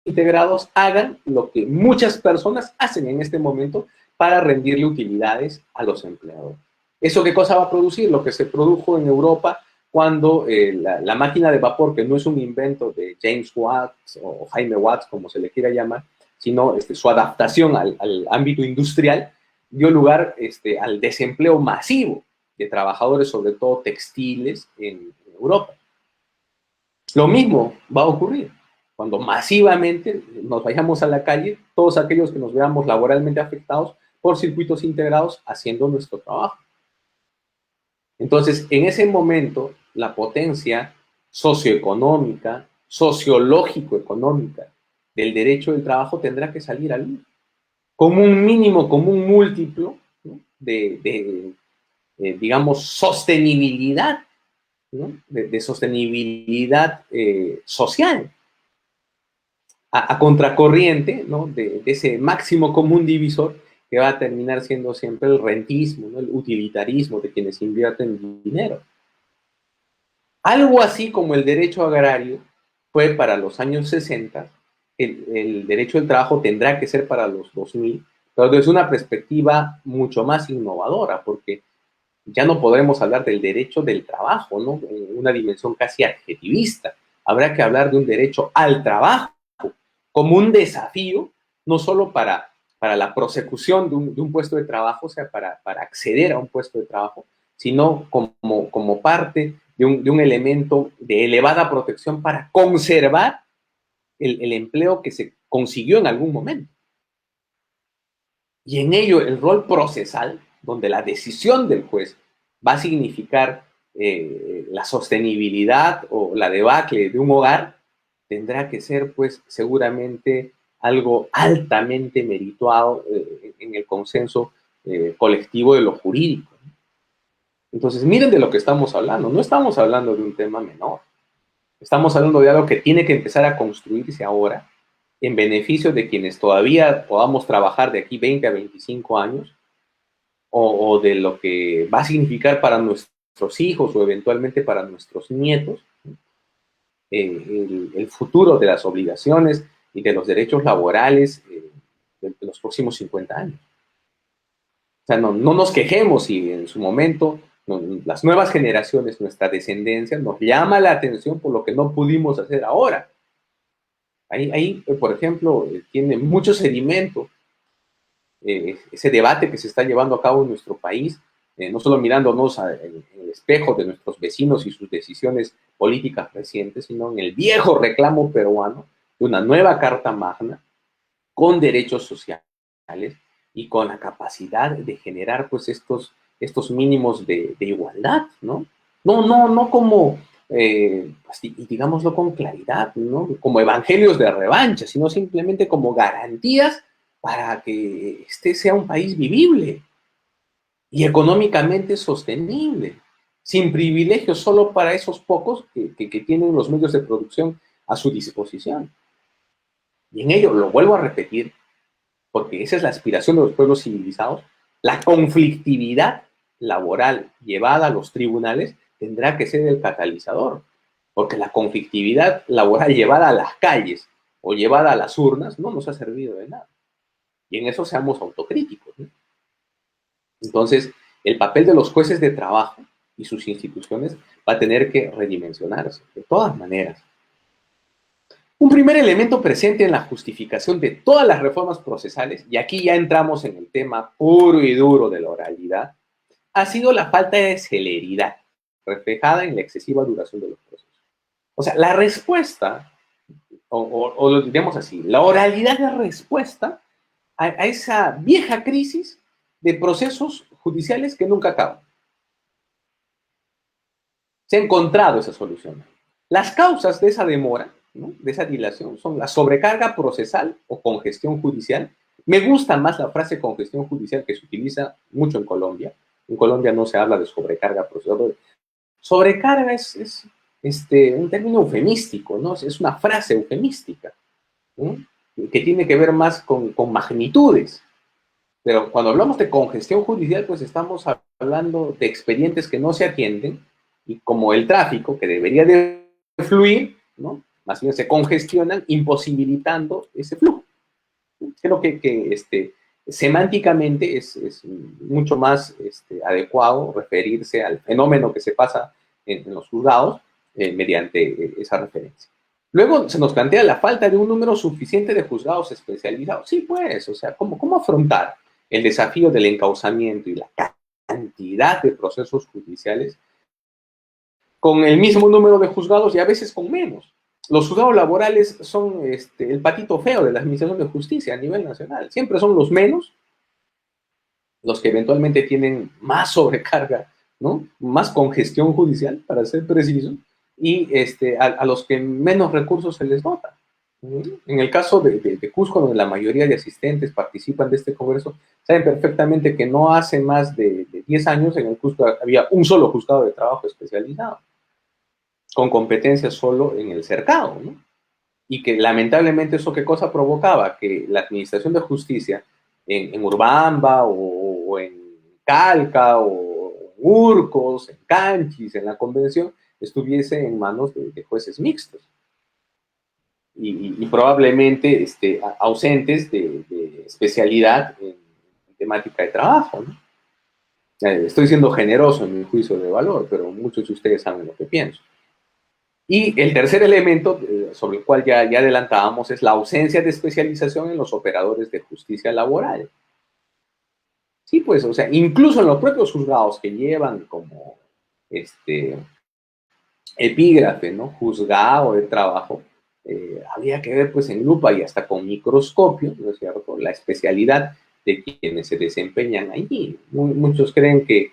integrados hagan lo que muchas personas hacen en este momento para rendirle utilidades a los empleadores. ¿Eso qué cosa va a producir? Lo que se produjo en Europa cuando la máquina de vapor, que no es un invento de James Watts o Jaime Watts, como se le quiera llamar, sino su adaptación al ámbito industrial, dio lugar al desempleo masivo de trabajadores, sobre todo textiles, en Europa. Lo mismo va a ocurrir cuando masivamente nos vayamos a la calle, todos aquellos que nos veamos laboralmente afectados por circuitos integrados haciendo nuestro trabajo. Entonces, en ese momento, la potencia socioeconómica, sociológico-económica del derecho del trabajo tendrá que salir a luz, como un mínimo, como un múltiplo, ¿no? Digamos, sostenibilidad, ¿no? de sostenibilidad social, a contracorriente, ¿no? de ese máximo común divisor que va a terminar siendo siempre el rentismo, ¿no? El utilitarismo de quienes invierten dinero. Algo así como el derecho agrario fue para los años 60, el derecho del trabajo tendrá que ser para los 2000, pero desde una perspectiva mucho más innovadora, porque ya no podremos hablar del derecho del trabajo, ¿no? En una dimensión casi adjetivista. Habrá que hablar de un derecho al trabajo como un desafío, no solo para la prosecución de un puesto de trabajo, o sea, para acceder a un puesto de trabajo, sino como parte de un elemento de elevada protección para conservar el empleo que se consiguió en algún momento. Y en ello el rol procesal, donde la decisión del juez va a significar la sostenibilidad o la debacle de un hogar, tendrá que ser, pues, seguramente algo altamente merituado en el consenso colectivo de lo jurídico. Entonces, miren de lo que estamos hablando. No estamos hablando de un tema menor. Estamos hablando de algo que tiene que empezar a construirse ahora en beneficio de quienes todavía podamos trabajar de aquí 20 a 25 años o de lo que va a significar para nuestros hijos o eventualmente para nuestros nietos el futuro de las obligaciones y de los derechos laborales de los próximos 50 años. O sea, no nos quejemos si en su momento las nuevas generaciones, nuestra descendencia, nos llama la atención por lo que no pudimos hacer ahora. Ahí por ejemplo, tiene mucho sedimento ese debate que se está llevando a cabo en nuestro país, no solo mirándonos en el espejo de nuestros vecinos y sus decisiones políticas recientes, sino en el viejo reclamo peruano de una nueva Carta Magna con derechos sociales y con la capacidad de generar pues estos mínimos de igualdad, ¿no? No como, pues, digámoslo con claridad, ¿no? Como evangelios de revancha, sino simplemente como garantías para que este sea un país vivible y económicamente sostenible, sin privilegios solo para esos pocos que tienen los medios de producción a su disposición. Y en ello, lo vuelvo a repetir, porque esa es la aspiración de los pueblos civilizados, la conflictividad laboral llevada a los tribunales tendrá que ser el catalizador, porque la conflictividad laboral llevada a las calles o llevada a las urnas no nos ha servido de nada. Y en eso seamos autocríticos, ¿no? Entonces, el papel de los jueces de trabajo y sus instituciones va a tener que redimensionarse, de todas maneras. Un primer elemento presente en la justificación de todas las reformas procesales, y aquí ya entramos en el tema puro y duro de la oralidad, ha sido la falta de celeridad, reflejada en la excesiva duración de los procesos. O sea, la respuesta, o lo diremos así, la oralidad de respuesta a esa vieja crisis de procesos judiciales que nunca acaban. Se ha encontrado esa solución. Las causas de esa demora, ¿no?, de esa dilación, son la sobrecarga procesal o congestión judicial. Me gusta más la frase congestión judicial, que se utiliza mucho en Colombia. En Colombia no se habla de sobrecarga procesal. Sobrecarga es un término eufemístico, ¿no? Es una frase eufemística, ¿no?, que tiene que ver más con magnitudes. Pero cuando hablamos de congestión judicial, pues estamos hablando de expedientes que no se atienden, y como el tráfico, que debería de fluir, ¿no?, más bien se congestionan, imposibilitando ese flujo. Creo que semánticamente es mucho más adecuado referirse al fenómeno que se pasa en los juzgados mediante esa referencia. Luego se nos plantea la falta de un número suficiente de juzgados especializados. Sí, pues, o sea, ¿cómo afrontar el desafío del encauzamiento y la cantidad de procesos judiciales con el mismo número de juzgados y a veces con menos? Los juzgados laborales son el patito feo de la administración de justicia a nivel nacional. Siempre son los menos, los que eventualmente tienen más sobrecarga, ¿no?, más congestión judicial, para ser preciso, y a los que menos recursos se les dota. En el caso de Cusco, donde la mayoría de asistentes participan de este congreso, saben perfectamente que no hace más de 10 años en el Cusco había un solo juzgado de trabajo especializado, con competencia solo en el cercado, ¿no? Y que lamentablemente eso, ¿qué cosa provocaba? Que la administración de justicia en Urbamba o en Calca o en Urcos, en Canchis, en la convención, estuviese en manos de jueces mixtos y probablemente ausentes de especialidad en temática de trabajo, ¿no? Estoy siendo generoso en mi juicio de valor, pero muchos de ustedes saben lo que pienso. Y el tercer elemento, sobre el cual ya adelantábamos, es la ausencia de especialización en los operadores de justicia laboral. Sí, pues, o sea, incluso en los propios juzgados que llevan como epígrafe, ¿no?, juzgado de trabajo, habría que ver, pues, en lupa y hasta con microscopio, ¿no es cierto?, la especialidad de quienes se desempeñan allí. Muchos creen que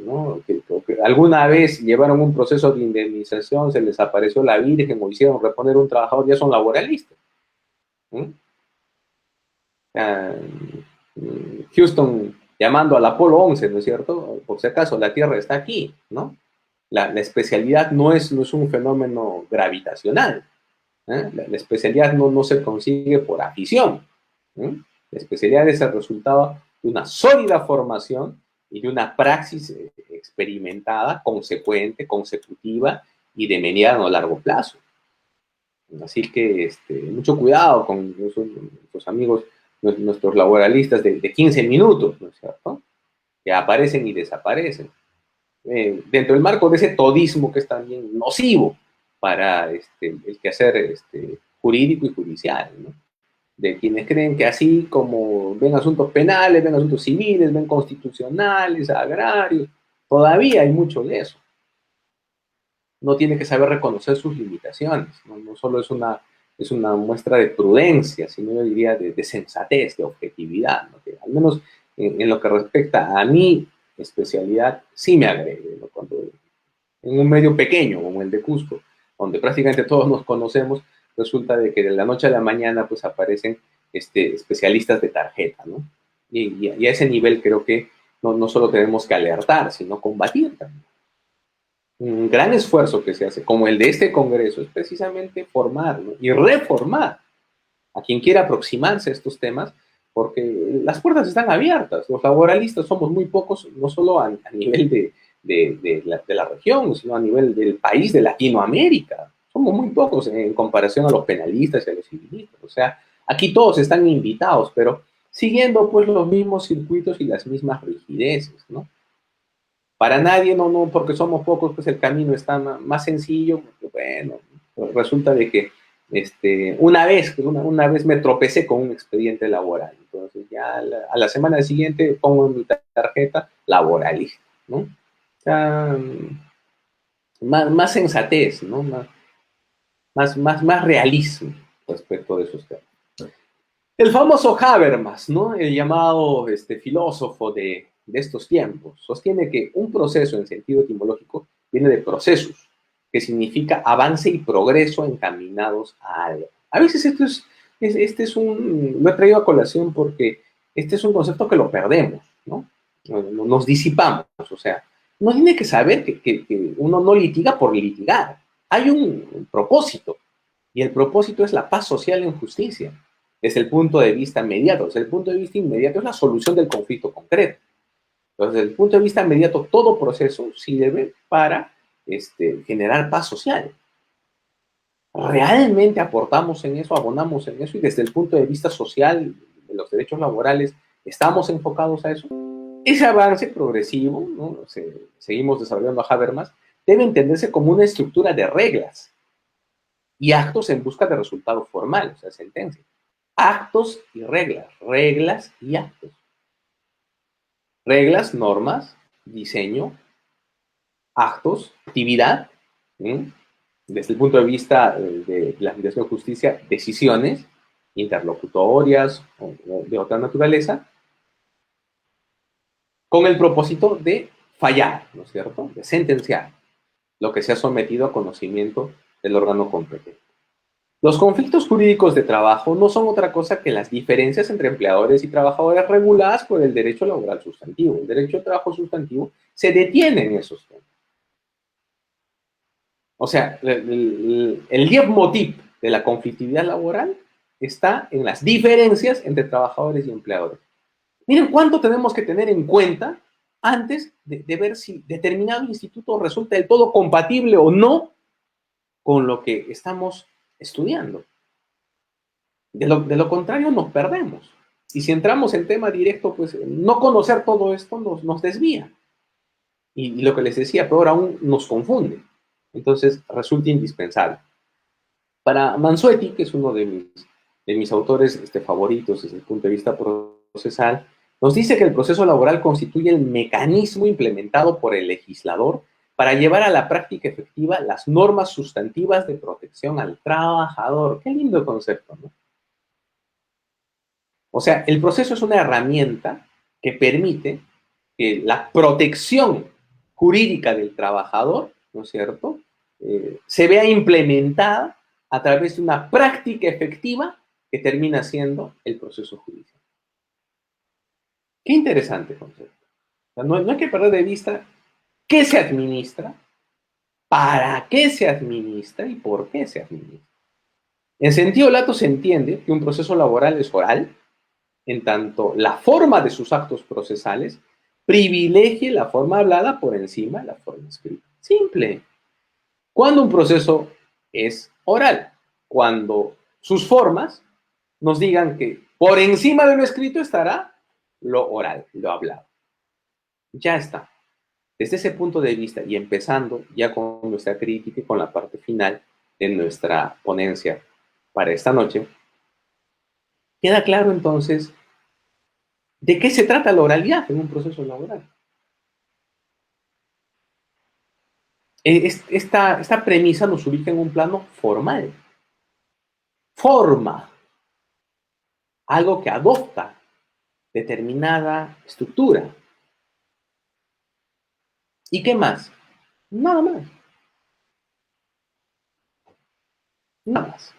¿no?, que alguna vez llevaron un proceso de indemnización, se les apareció la Virgen o hicieron reponer un trabajador, ya son laboralistas. Houston llamando al Apolo 11, ¿no es cierto? Por si acaso, la Tierra está aquí, ¿no? La especialidad no es un fenómeno gravitacional. La especialidad no se consigue por afición. La especialidad es el resultado de una sólida formación y de una praxis experimentada, consecuente, consecutiva y de mediano a largo plazo. Así que mucho cuidado con nuestros amigos, nuestros laboralistas de 15 minutos, ¿no es cierto?, que aparecen y desaparecen. Dentro del marco de ese todismo que es también nocivo para el quehacer jurídico y judicial, ¿no?, de quienes creen que así como ven asuntos penales, ven asuntos civiles, ven constitucionales, agrarios, todavía hay mucho de eso. No tiene que saber reconocer sus limitaciones, no solo es una muestra de prudencia, sino yo diría de sensatez, de objetividad, ¿no?, que al menos en lo que respecta a mi especialidad sí me agrede, ¿no?, cuando en un medio pequeño como el de Cusco, donde prácticamente todos nos conocemos, resulta de que de la noche a la mañana pues aparecen especialistas de tarjeta, ¿no? Y a ese nivel creo que no solo tenemos que alertar, sino combatir también. Un gran esfuerzo que se hace, como el de este Congreso, es precisamente formar, ¿no?, y reformar a quien quiera aproximarse a estos temas, porque las puertas están abiertas. Los laboralistas somos muy pocos, no solo a nivel de la región, sino a nivel del país, de Latinoamérica. Somos muy pocos en comparación a los penalistas y a los civilistas. O sea, Aquí todos están invitados, pero siguiendo pues los mismos circuitos y las mismas rigideces, ¿no? Para nadie, no, porque somos pocos, pues el camino está más sencillo, porque bueno, resulta de que una vez me tropecé con un expediente laboral, entonces ya a la semana siguiente pongo mi tarjeta laboralista, ¿no? O sea, más sensatez, ¿no? Más realismo respecto de esos temas. El famoso Habermas, ¿no? El llamado filósofo de estos tiempos, sostiene que un proceso en sentido etimológico viene de procesus, que significa avance y progreso encaminados a algo. A veces lo he traído a colación porque este es un concepto que lo perdemos, ¿no? Nos disipamos, o sea, uno tiene que saber que uno no litiga por litigar. Hay un propósito, y el propósito es la paz social en justicia desde el punto de vista inmediato. Desde el punto de vista inmediato es la solución del conflicto concreto. Entonces, desde el punto de vista inmediato, todo proceso sirve para generar paz social. ¿Realmente aportamos en eso, abonamos en eso? Y desde el punto de vista social, de los derechos laborales, ¿estamos enfocados a eso? Ese avance progresivo, ¿no? Seguimos desarrollando a Habermas, debe entenderse como una estructura de reglas y actos en busca de resultados formales, o sea, sentencias. Actos y reglas y actos. Reglas, normas, diseño, actos, actividad, ¿sí? Desde el punto de vista de la Administración de Justicia, decisiones interlocutorias o de otra naturaleza, con el propósito de fallar, ¿no es cierto?, de sentenciar lo que se ha sometido a conocimiento del órgano competente. Los conflictos jurídicos de trabajo no son otra cosa que las diferencias entre empleadores y trabajadores reguladas por el derecho laboral sustantivo. El derecho de trabajo sustantivo se detiene en esos temas. O sea, el leitmotiv de la conflictividad laboral está en las diferencias entre trabajadores y empleadores. Miren cuánto tenemos que tener en cuenta antes de ver si determinado instituto resulta del todo compatible o no con lo que estamos estudiando. De lo contrario, nos perdemos. Y si entramos en tema directo, pues no conocer todo esto nos desvía. Y lo que les decía, peor aún, nos confunde. Entonces, resulta indispensable. Para Mansuetti, que es uno de mis autores favoritos desde el punto de vista procesal, nos dice que el proceso laboral constituye el mecanismo implementado por el legislador para llevar a la práctica efectiva las normas sustantivas de protección al trabajador. Qué lindo concepto, ¿no? O sea, el proceso es una herramienta que permite que la protección jurídica del trabajador, ¿no es cierto?, se vea implementada a través de una práctica efectiva que termina siendo el proceso judicial. Qué interesante concepto. O sea, no hay que perder de vista qué se administra, para qué se administra y por qué se administra. En sentido lato se entiende que un proceso laboral es oral, en tanto la forma de sus actos procesales privilegie la forma hablada por encima de la forma escrita. Simple. Cuando un proceso es oral, cuando sus formas nos digan que por encima de lo escrito estará lo oral, lo hablado. Ya está. Desde ese punto de vista y empezando ya con nuestra crítica y con la parte final de nuestra ponencia para esta noche, queda claro entonces ¿de qué se trata la oralidad en un proceso laboral? Esta premisa nos ubica en un plano formal. Forma algo que adopta determinada estructura. ¿Y qué más? Nada más. Nada más.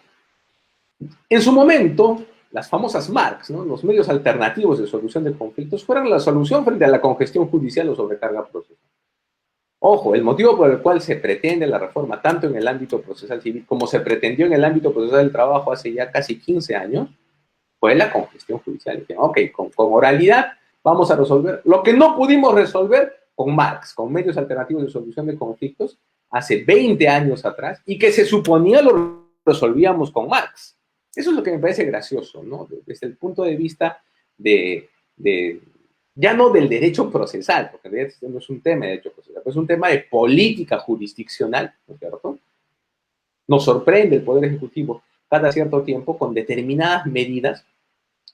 En su momento, las famosas MARCs, ¿no?, los medios alternativos de solución de conflictos, fueron la solución frente a la congestión judicial o sobrecarga procesal. Ojo, el motivo por el cual se pretende la reforma, tanto en el ámbito procesal civil como se pretendió en el ámbito procesal del trabajo hace ya casi 15 años, fue la congestión judicial. Ok, con oralidad vamos a resolver lo que no pudimos resolver con MARCs, con medios alternativos de solución de conflictos, hace 20 años atrás, y que se suponía lo resolvíamos con MARCs. Eso es lo que me parece gracioso, ¿no? Desde el punto de vista de, de ya no del derecho procesal, porque en realidad este no es un tema de derecho procesal, es un tema de política jurisdiccional, ¿no es cierto? Nos sorprende el Poder Ejecutivo cada cierto tiempo con determinadas medidas,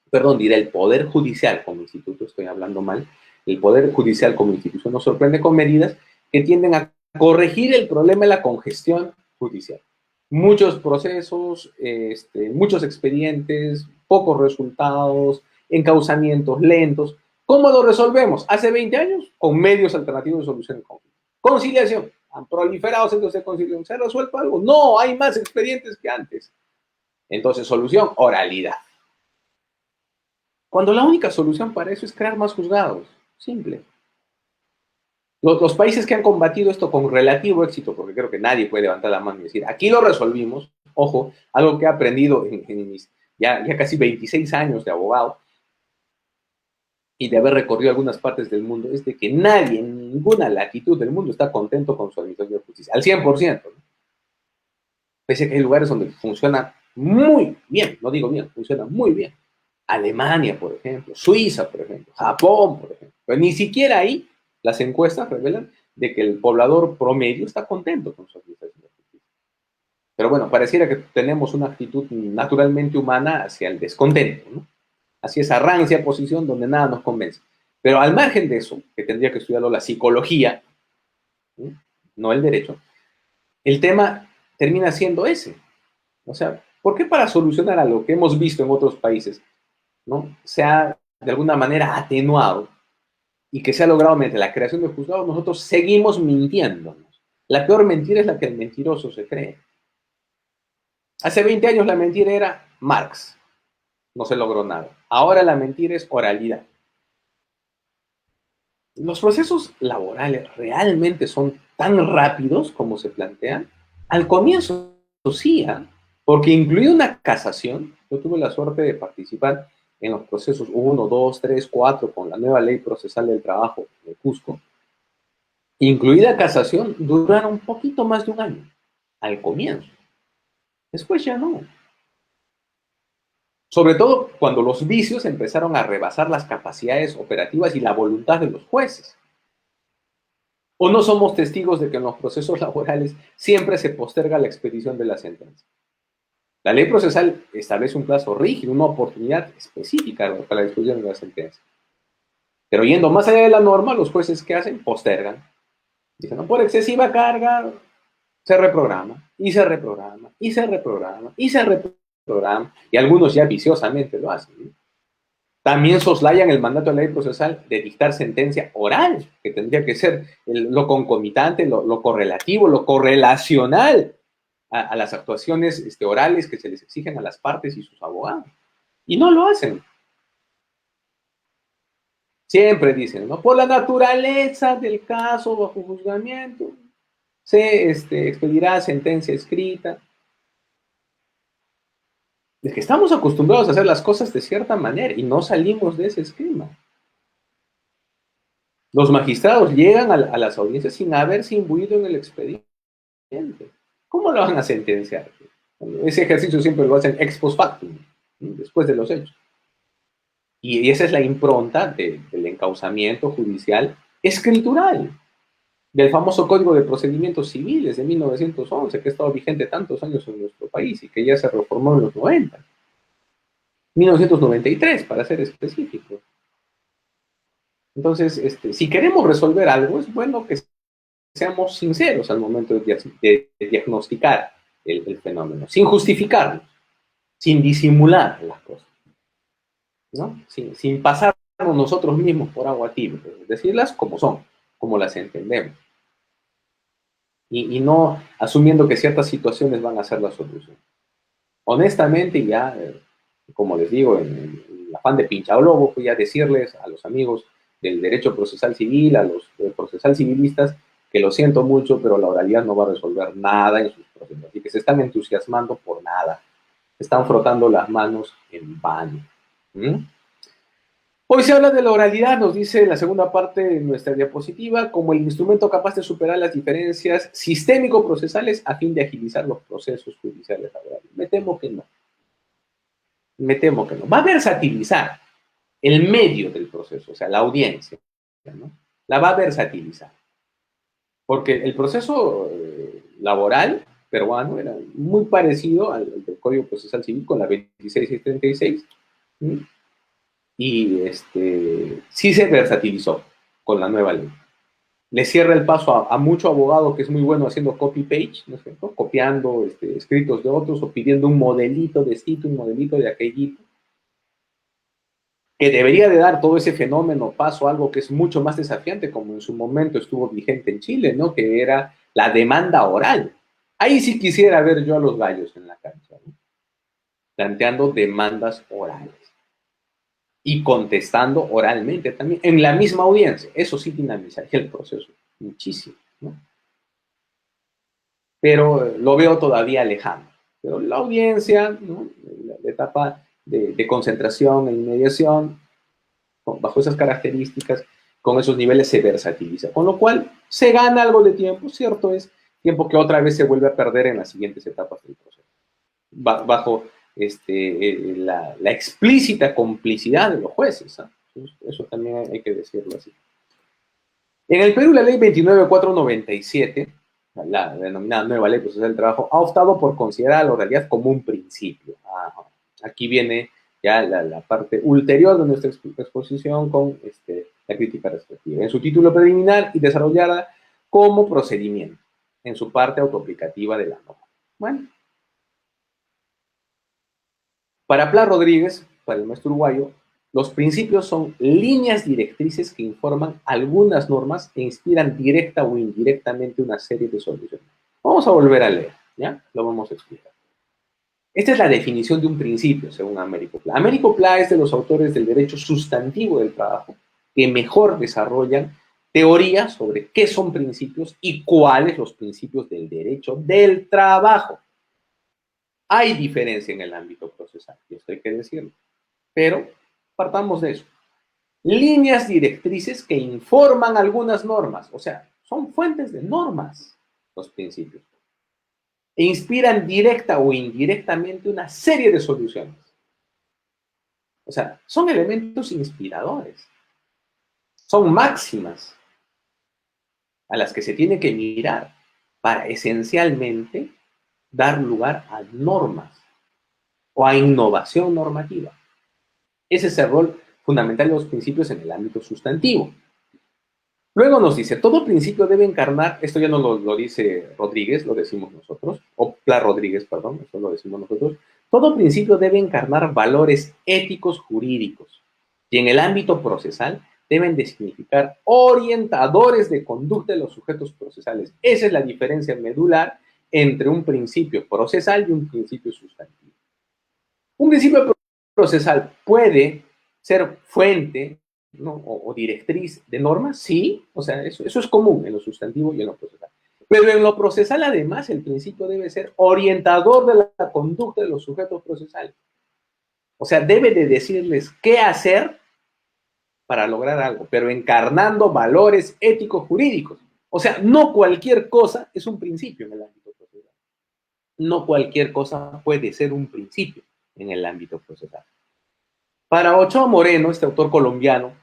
perdón, diré el Poder Judicial como instituto, estoy hablando mal, el Poder Judicial como institución nos sorprende con medidas que tienden a corregir el problema de la congestión judicial. Muchos procesos, muchos expedientes, pocos resultados, encauzamientos lentos. ¿Cómo lo resolvemos? Hace 20 años, con medios alternativos de solución de conflicto. Conciliación. Han proliferado centros de conciliación. ¿Se ha resuelto algo? No, hay más expedientes que antes. Entonces, solución, oralidad. Cuando la única solución para eso es crear más juzgados. Simple. Los países que han combatido esto con relativo éxito, porque creo que nadie puede levantar la mano y decir, aquí lo resolvimos, ojo, algo que he aprendido en mis ya casi 26 años de abogado y de haber recorrido algunas partes del mundo, es de que nadie en ninguna latitud del mundo está contento con su administración de justicia, al 100%, ¿no? Pese a que hay lugares donde funciona muy bien, no digo bien, funciona muy bien. Alemania, por ejemplo, Suiza, por ejemplo, Japón, por ejemplo, pero ni siquiera ahí las encuestas revelan de que el poblador promedio está contento con su administración de justicia. Pero bueno, pareciera que tenemos una actitud naturalmente humana hacia el descontento, ¿no? Hacia esa rancia posición donde nada nos convence. Pero al margen de eso, que tendría que estudiarlo la psicología, ¿sí?, no el derecho, el tema termina siendo ese. O sea, ¿por qué para solucionar a lo que hemos visto en otros países, ¿no?, se ha de alguna manera atenuado y que se ha logrado mediante la creación de juzgados, nosotros seguimos mintiéndonos? La peor mentira es la que el mentiroso se cree. Hace 20 años la mentira era Marx, no se logró nada. Ahora la mentira es oralidad. ¿Los procesos laborales realmente son tan rápidos como se plantean? Al comienzo sí, ¿eh? Porque incluida una casación, yo tuve la suerte de participar en los procesos 1, 2, 3, 4 con la nueva ley procesal del trabajo de Cusco. Incluida casación, duraron un poquito más de un año, al comienzo. Después ya no. Sobre todo cuando los vicios empezaron a rebasar las capacidades operativas y la voluntad de los jueces. ¿O no somos testigos de que en los procesos laborales siempre se posterga la expedición de la sentencia? La ley procesal establece un plazo rígido, una oportunidad específica para la expedición de la sentencia. Pero yendo más allá de la norma, los jueces, ¿qué hacen? Postergan. Dicen, no, por excesiva carga, se reprograma, y se reprograma, y se reprograma, y se reprograma, y algunos ya viciosamente lo hacen, ¿no? También soslayan el mandato de la ley procesal de dictar sentencia oral, que tendría que ser lo concomitante, lo correlativo, lo correlacional a las actuaciones orales que se les exigen a las partes y sus abogados. Y no lo hacen. Siempre dicen, ¿no?, por la naturaleza del caso bajo juzgamiento, se expedirá sentencia escrita. Es que estamos acostumbrados a hacer las cosas de cierta manera y no salimos de ese esquema. Los magistrados llegan a las audiencias sin haberse imbuido en el expediente. ¿Cómo lo van a sentenciar? Ese ejercicio siempre lo hacen ex post factum, ¿no?, después de los hechos. Y esa es la impronta del encauzamiento judicial escritural, del famoso Código de Procedimientos Civiles de 1911, que ha estado vigente tantos años en nuestro país y que ya se reformó en los 90. 1993, para ser específico. Entonces, si queremos resolver algo, es bueno que seamos sinceros al momento de diagnosticar el fenómeno, sin justificarnos, sin disimular las cosas, ¿no? Sin pasarnos nosotros mismos por agua tibia, decirlas como son, como las entendemos. Y no asumiendo que ciertas situaciones van a ser la solución. Honestamente, ya, como les digo, en el afán de pinchaglobo, voy a decirles a los amigos del derecho procesal civil, a los procesal civilistas, que lo siento mucho, pero la oralidad no va a resolver nada en sus procesos, y que se están entusiasmando por nada, se están frotando las manos en vano. Hoy se habla de la oralidad, nos dice la segunda parte de nuestra diapositiva, como el instrumento capaz de superar las diferencias sistémico-procesales a fin de agilizar los procesos judiciales laborales. Me temo que no. Me temo que no. Va a versatilizar el medio del proceso, o sea, la audiencia, ¿no? La va a versatilizar. Porque el proceso laboral peruano era muy parecido al del Código Procesal Civil con la 2636, ¿sí? Y sí se versatilizó con la nueva ley. Le cierra el paso a mucho abogado que es muy bueno haciendo copy-page, ¿no es cierto? Copiando escritos de otros o pidiendo un modelito de esto, un modelito de aquellito, que debería de dar todo ese fenómeno paso a algo que es mucho más desafiante, como en su momento estuvo vigente en Chile, ¿no? Que era la demanda oral. Ahí sí quisiera ver yo a los gallos en la cancha, ¿no? Planteando demandas orales y contestando oralmente también, en la misma audiencia. Eso sí dinamizaría el proceso muchísimo, ¿no? Pero lo veo todavía lejano. Pero la audiencia, ¿no? La etapa de concentración e inmediación, bajo esas características, con esos niveles se versatiliza, con lo cual se gana algo de tiempo, cierto es, tiempo que otra vez se vuelve a perder en las siguientes etapas del proceso, bajo la explícita complicidad de los jueces, ¿eh? Eso también hay que decirlo así. En el Perú, la ley 29497, la denominada nueva ley procesal del trabajo, ha optado por considerar la oralidad como un principio. Aquí viene ya la parte ulterior de nuestra exposición con la crítica respectiva. En su título preliminar y desarrollada como procedimiento, en su parte autoaplicativa de la norma. Bueno. Para Pla Rodríguez, para el maestro uruguayo, los principios son líneas directrices que informan algunas normas e inspiran directa o indirectamente una serie de soluciones. Vamos a volver a leer, ¿ya? Lo vamos a explicar. Esta es la definición de un principio, según Américo Pla. Américo Pla es de los autores del derecho sustantivo del trabajo que mejor desarrollan teorías sobre qué son principios y cuáles los principios del derecho del trabajo. Hay diferencia en el ámbito procesal, y esto hay que decirlo, pero partamos de eso. Líneas directrices que informan algunas normas, o sea, son fuentes de normas los principios, e inspiran directa o indirectamente una serie de soluciones. O sea, son elementos inspiradores, son máximas a las que se tiene que mirar para esencialmente dar lugar a normas o a innovación normativa. Ese es el rol fundamental de los principios en el ámbito sustantivo. Luego nos dice, todo principio debe encarnar, esto ya no lo dice Rodríguez, lo decimos nosotros, o Pla Rodríguez, perdón, esto lo decimos nosotros, todo principio debe encarnar valores éticos jurídicos y en el ámbito procesal deben de significar orientadores de conducta de los sujetos procesales. Esa es la diferencia medular entre un principio procesal y un principio sustantivo. Un principio procesal puede ser fuente, ¿no? o directriz de normas, sí, o sea, eso es común en lo sustantivo y en lo procesal. Pero en lo procesal, además, el principio debe ser orientador de la conducta de los sujetos procesales. O sea, debe de decirles qué hacer para lograr algo, pero encarnando valores éticos jurídicos. O sea, no cualquier cosa es un principio en el ámbito procesal. No cualquier cosa puede ser un principio en el ámbito procesal. Para Ochoa Moreno, este autor colombiano,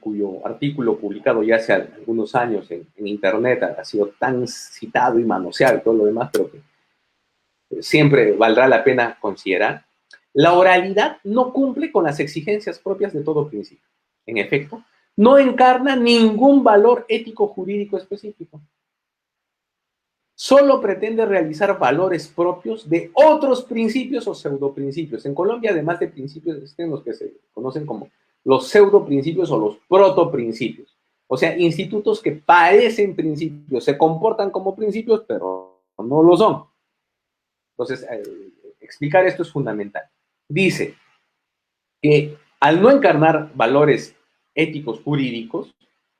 cuyo artículo publicado ya hace algunos años en internet ha sido tan citado y manoseado y todo lo demás, pero que siempre valdrá la pena considerar, la oralidad no cumple con las exigencias propias de todo principio. En efecto, no encarna ningún valor ético jurídico específico. Solo pretende realizar valores propios de otros principios o pseudoprincipios. En Colombia, además de principios, existen los que se conocen como los pseudoprincipios o los protoprincipios. O sea, institutos que parecen principios, se comportan como principios, pero no lo son. Entonces, explicar esto es fundamental. Dice que al no encarnar valores éticos jurídicos,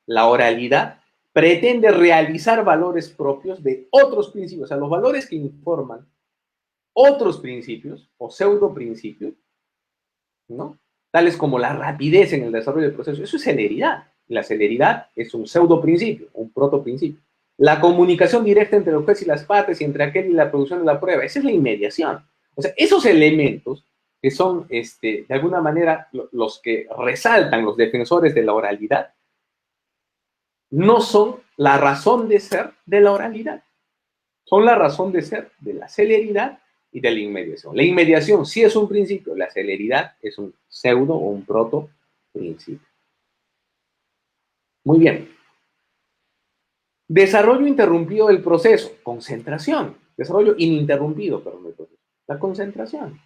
la oralidad pretende realizar valores propios de otros principios, o sea, los valores que informan otros principios o pseudoprincipios, ¿no? Tales como la rapidez en el desarrollo del proceso. Eso es celeridad. La celeridad es un pseudoprincipio, un protoprincipio. La comunicación directa entre el juez y las partes y entre aquel y la producción de la prueba, esa es la inmediación. O sea, esos elementos que son, de alguna manera, los que resaltan, los defensores de la oralidad, no son la razón de ser de la oralidad. Son la razón de ser de la celeridad y de la inmediación. La inmediación sí es un principio, la celeridad es un pseudo o un proto principio. Muy bien. Desarrollo interrumpido del proceso, concentración. Desarrollo ininterrumpido, perdón, del proceso. La concentración.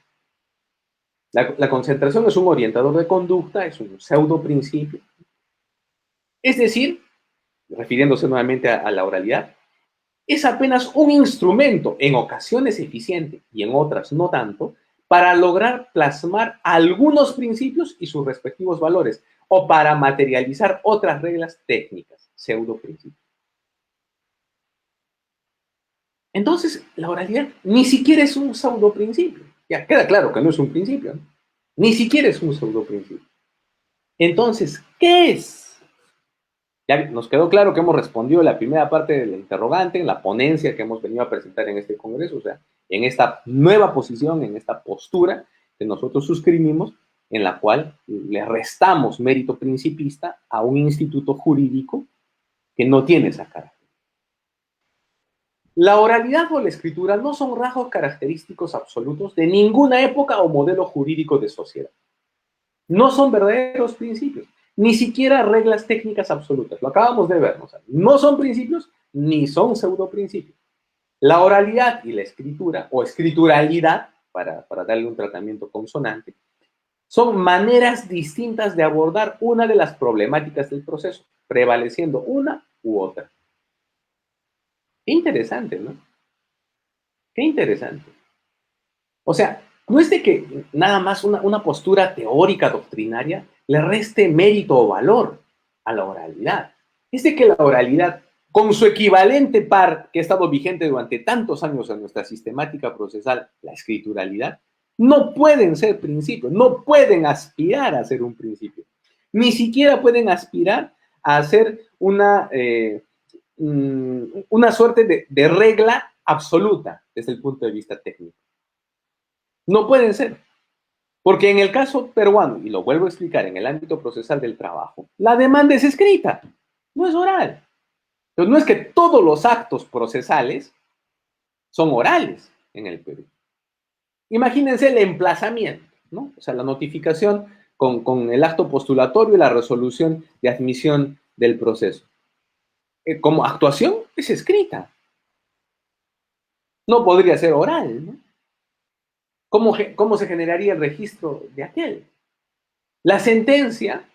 La concentración es un orientador de conducta, es un pseudo principio. Es decir, refiriéndose nuevamente a la oralidad, es apenas un instrumento, en ocasiones eficiente y en otras no tanto, para lograr plasmar algunos principios y sus respectivos valores, o para materializar otras reglas técnicas, pseudo principios. Entonces, la oralidad ni siquiera es un pseudo principio. Ya queda claro que no es un principio, ¿no? Ni siquiera es un pseudo principio. Entonces, ¿qué es? Ya nos quedó claro que hemos respondido la primera parte de la interrogante en la ponencia que hemos venido a presentar en este congreso, o sea, en esta nueva posición, en esta postura que nosotros suscribimos, en la cual le restamos mérito principista a un instituto jurídico que no tiene esa cara. La oralidad o la escritura no son rasgos característicos absolutos de ninguna época o modelo jurídico de sociedad. No son verdaderos principios, ni siquiera reglas técnicas absolutas. Lo acabamos de ver, ¿no? O sea, no son principios ni son pseudoprincipios. La oralidad y la escritura, o escrituralidad, para darle un tratamiento consonante, son maneras distintas de abordar una de las problemáticas del proceso, prevaleciendo una u otra. Qué interesante, ¿no? Qué interesante. O sea, no es de que nada más una postura teórica, doctrinaria, le reste mérito o valor a la oralidad. Es de que la oralidad, con su equivalente par que ha estado vigente durante tantos años en nuestra sistemática procesal, la escrituralidad, no pueden ser principios, no pueden aspirar a ser un principio. Ni siquiera pueden aspirar a ser una suerte de regla absoluta desde el punto de vista técnico. No pueden ser. Porque en el caso peruano, y lo vuelvo a explicar, en el ámbito procesal del trabajo, la demanda es escrita, no es oral. Entonces, no es que todos los actos procesales son orales en el Perú. Imagínense el emplazamiento, ¿no? O sea, la notificación con el acto postulatorio y la resolución de admisión del proceso. Como actuación es escrita. No podría ser oral, ¿no? ¿Cómo se generaría el registro de aquel? La sentencia,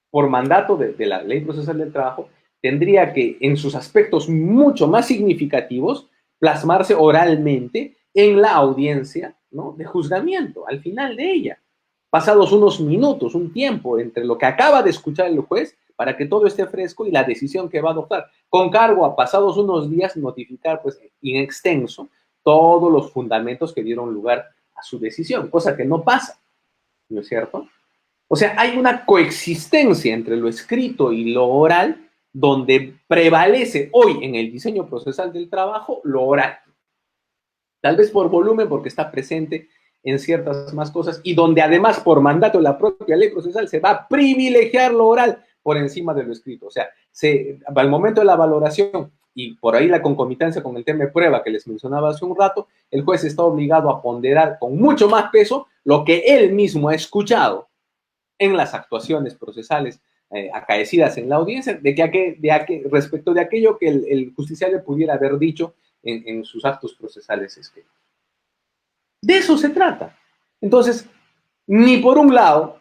por mandato de la Ley Procesal del Trabajo, tendría que, en sus aspectos mucho más significativos, plasmarse oralmente en la audiencia, ¿no?, de juzgamiento, al final de ella. Pasados unos minutos, un tiempo entre lo que acaba de escuchar el juez, para que todo esté fresco y la decisión que va a adoptar. Con cargo a pasados unos días notificar, pues, en extenso, todos los fundamentos que dieron lugar a su decisión, cosa que no pasa, ¿no es cierto? O sea, hay una coexistencia entre lo escrito y lo oral, donde prevalece hoy en el diseño procesal del trabajo lo oral. Tal vez por volumen, porque está presente en ciertas más cosas, y donde además por mandato de la propia ley procesal se va a privilegiar lo oral por encima de lo escrito. O sea, al momento de la valoración, y por ahí la concomitancia con el tema de prueba que les mencionaba hace un rato, el juez está obligado a ponderar con mucho más peso lo que él mismo ha escuchado en las actuaciones procesales acaecidas en la audiencia, respecto de aquello que el justiciable pudiera haber dicho en sus actos procesales escritos. De eso se trata. Entonces, ni por un lado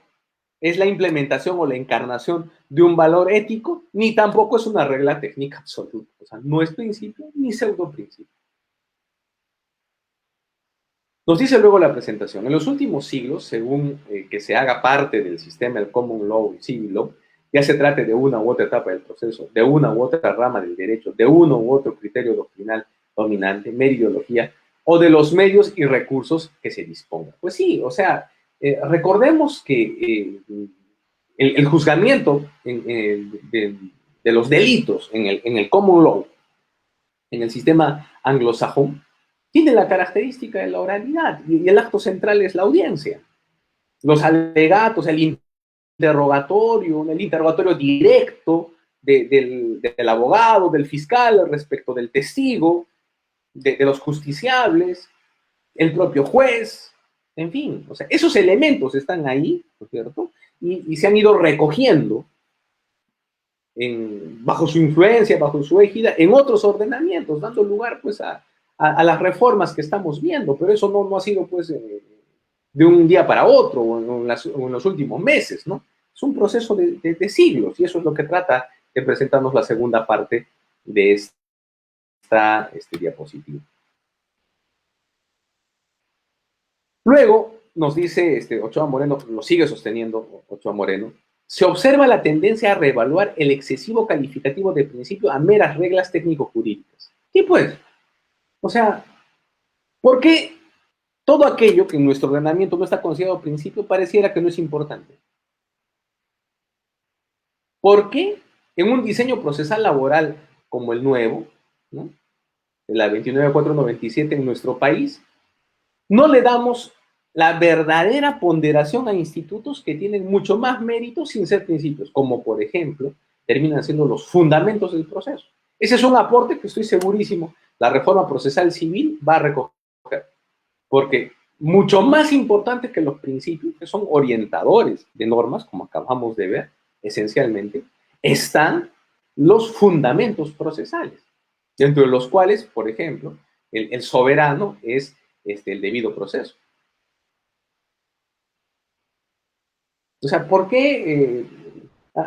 es la implementación o la encarnación de un valor ético, ni tampoco es una regla técnica absoluta. O sea, no es principio ni pseudo principio. Nos dice luego la presentación, en los últimos siglos, según que se haga parte del sistema del Common Law y Civil Law, ya se trate de una u otra etapa del proceso, de una u otra rama del derecho, de uno u otro criterio doctrinal dominante, meridiología, o de los medios y recursos que se dispongan. Pues sí, o sea, recordemos que el juzgamiento de los delitos en el Common Law, en el sistema anglosajón, tiene la característica de la oralidad y el acto central es la audiencia. los alegatos, el interrogatorio directo del abogado, del fiscal respecto del testigo, de los justiciables, el propio juez, en fin, o sea, esos elementos están ahí, ¿no es cierto? Y se han ido recogiendo bajo su influencia, bajo su égida, en otros ordenamientos, dando lugar pues a las reformas que estamos viendo, pero eso no ha sido pues de un día para otro o en los últimos meses, ¿no? Es un proceso de siglos y eso es lo que trata de presentarnos la segunda parte de esta diapositiva. Luego nos dice Ochoa Moreno, lo sigue sosteniendo Ochoa Moreno, se observa la tendencia a reevaluar el excesivo calificativo de principio a meras reglas técnico-jurídicas. ¿Qué pues? O sea, ¿por qué todo aquello que en nuestro ordenamiento no está considerado principio pareciera que no es importante? ¿Por qué en un diseño procesal laboral como el nuevo, ¿no?, de la 29497 en nuestro país, no le damos la verdadera ponderación a institutos que tienen mucho más mérito sin ser principios, como por ejemplo, terminan siendo los fundamentos del proceso? Ese es un aporte que estoy segurísimo la reforma procesal civil va a recoger, porque mucho más importante que los principios, que son orientadores de normas, como acabamos de ver, esencialmente, están los fundamentos procesales, dentro de los cuales, por ejemplo, el soberano es el debido proceso. O sea, ¿por qué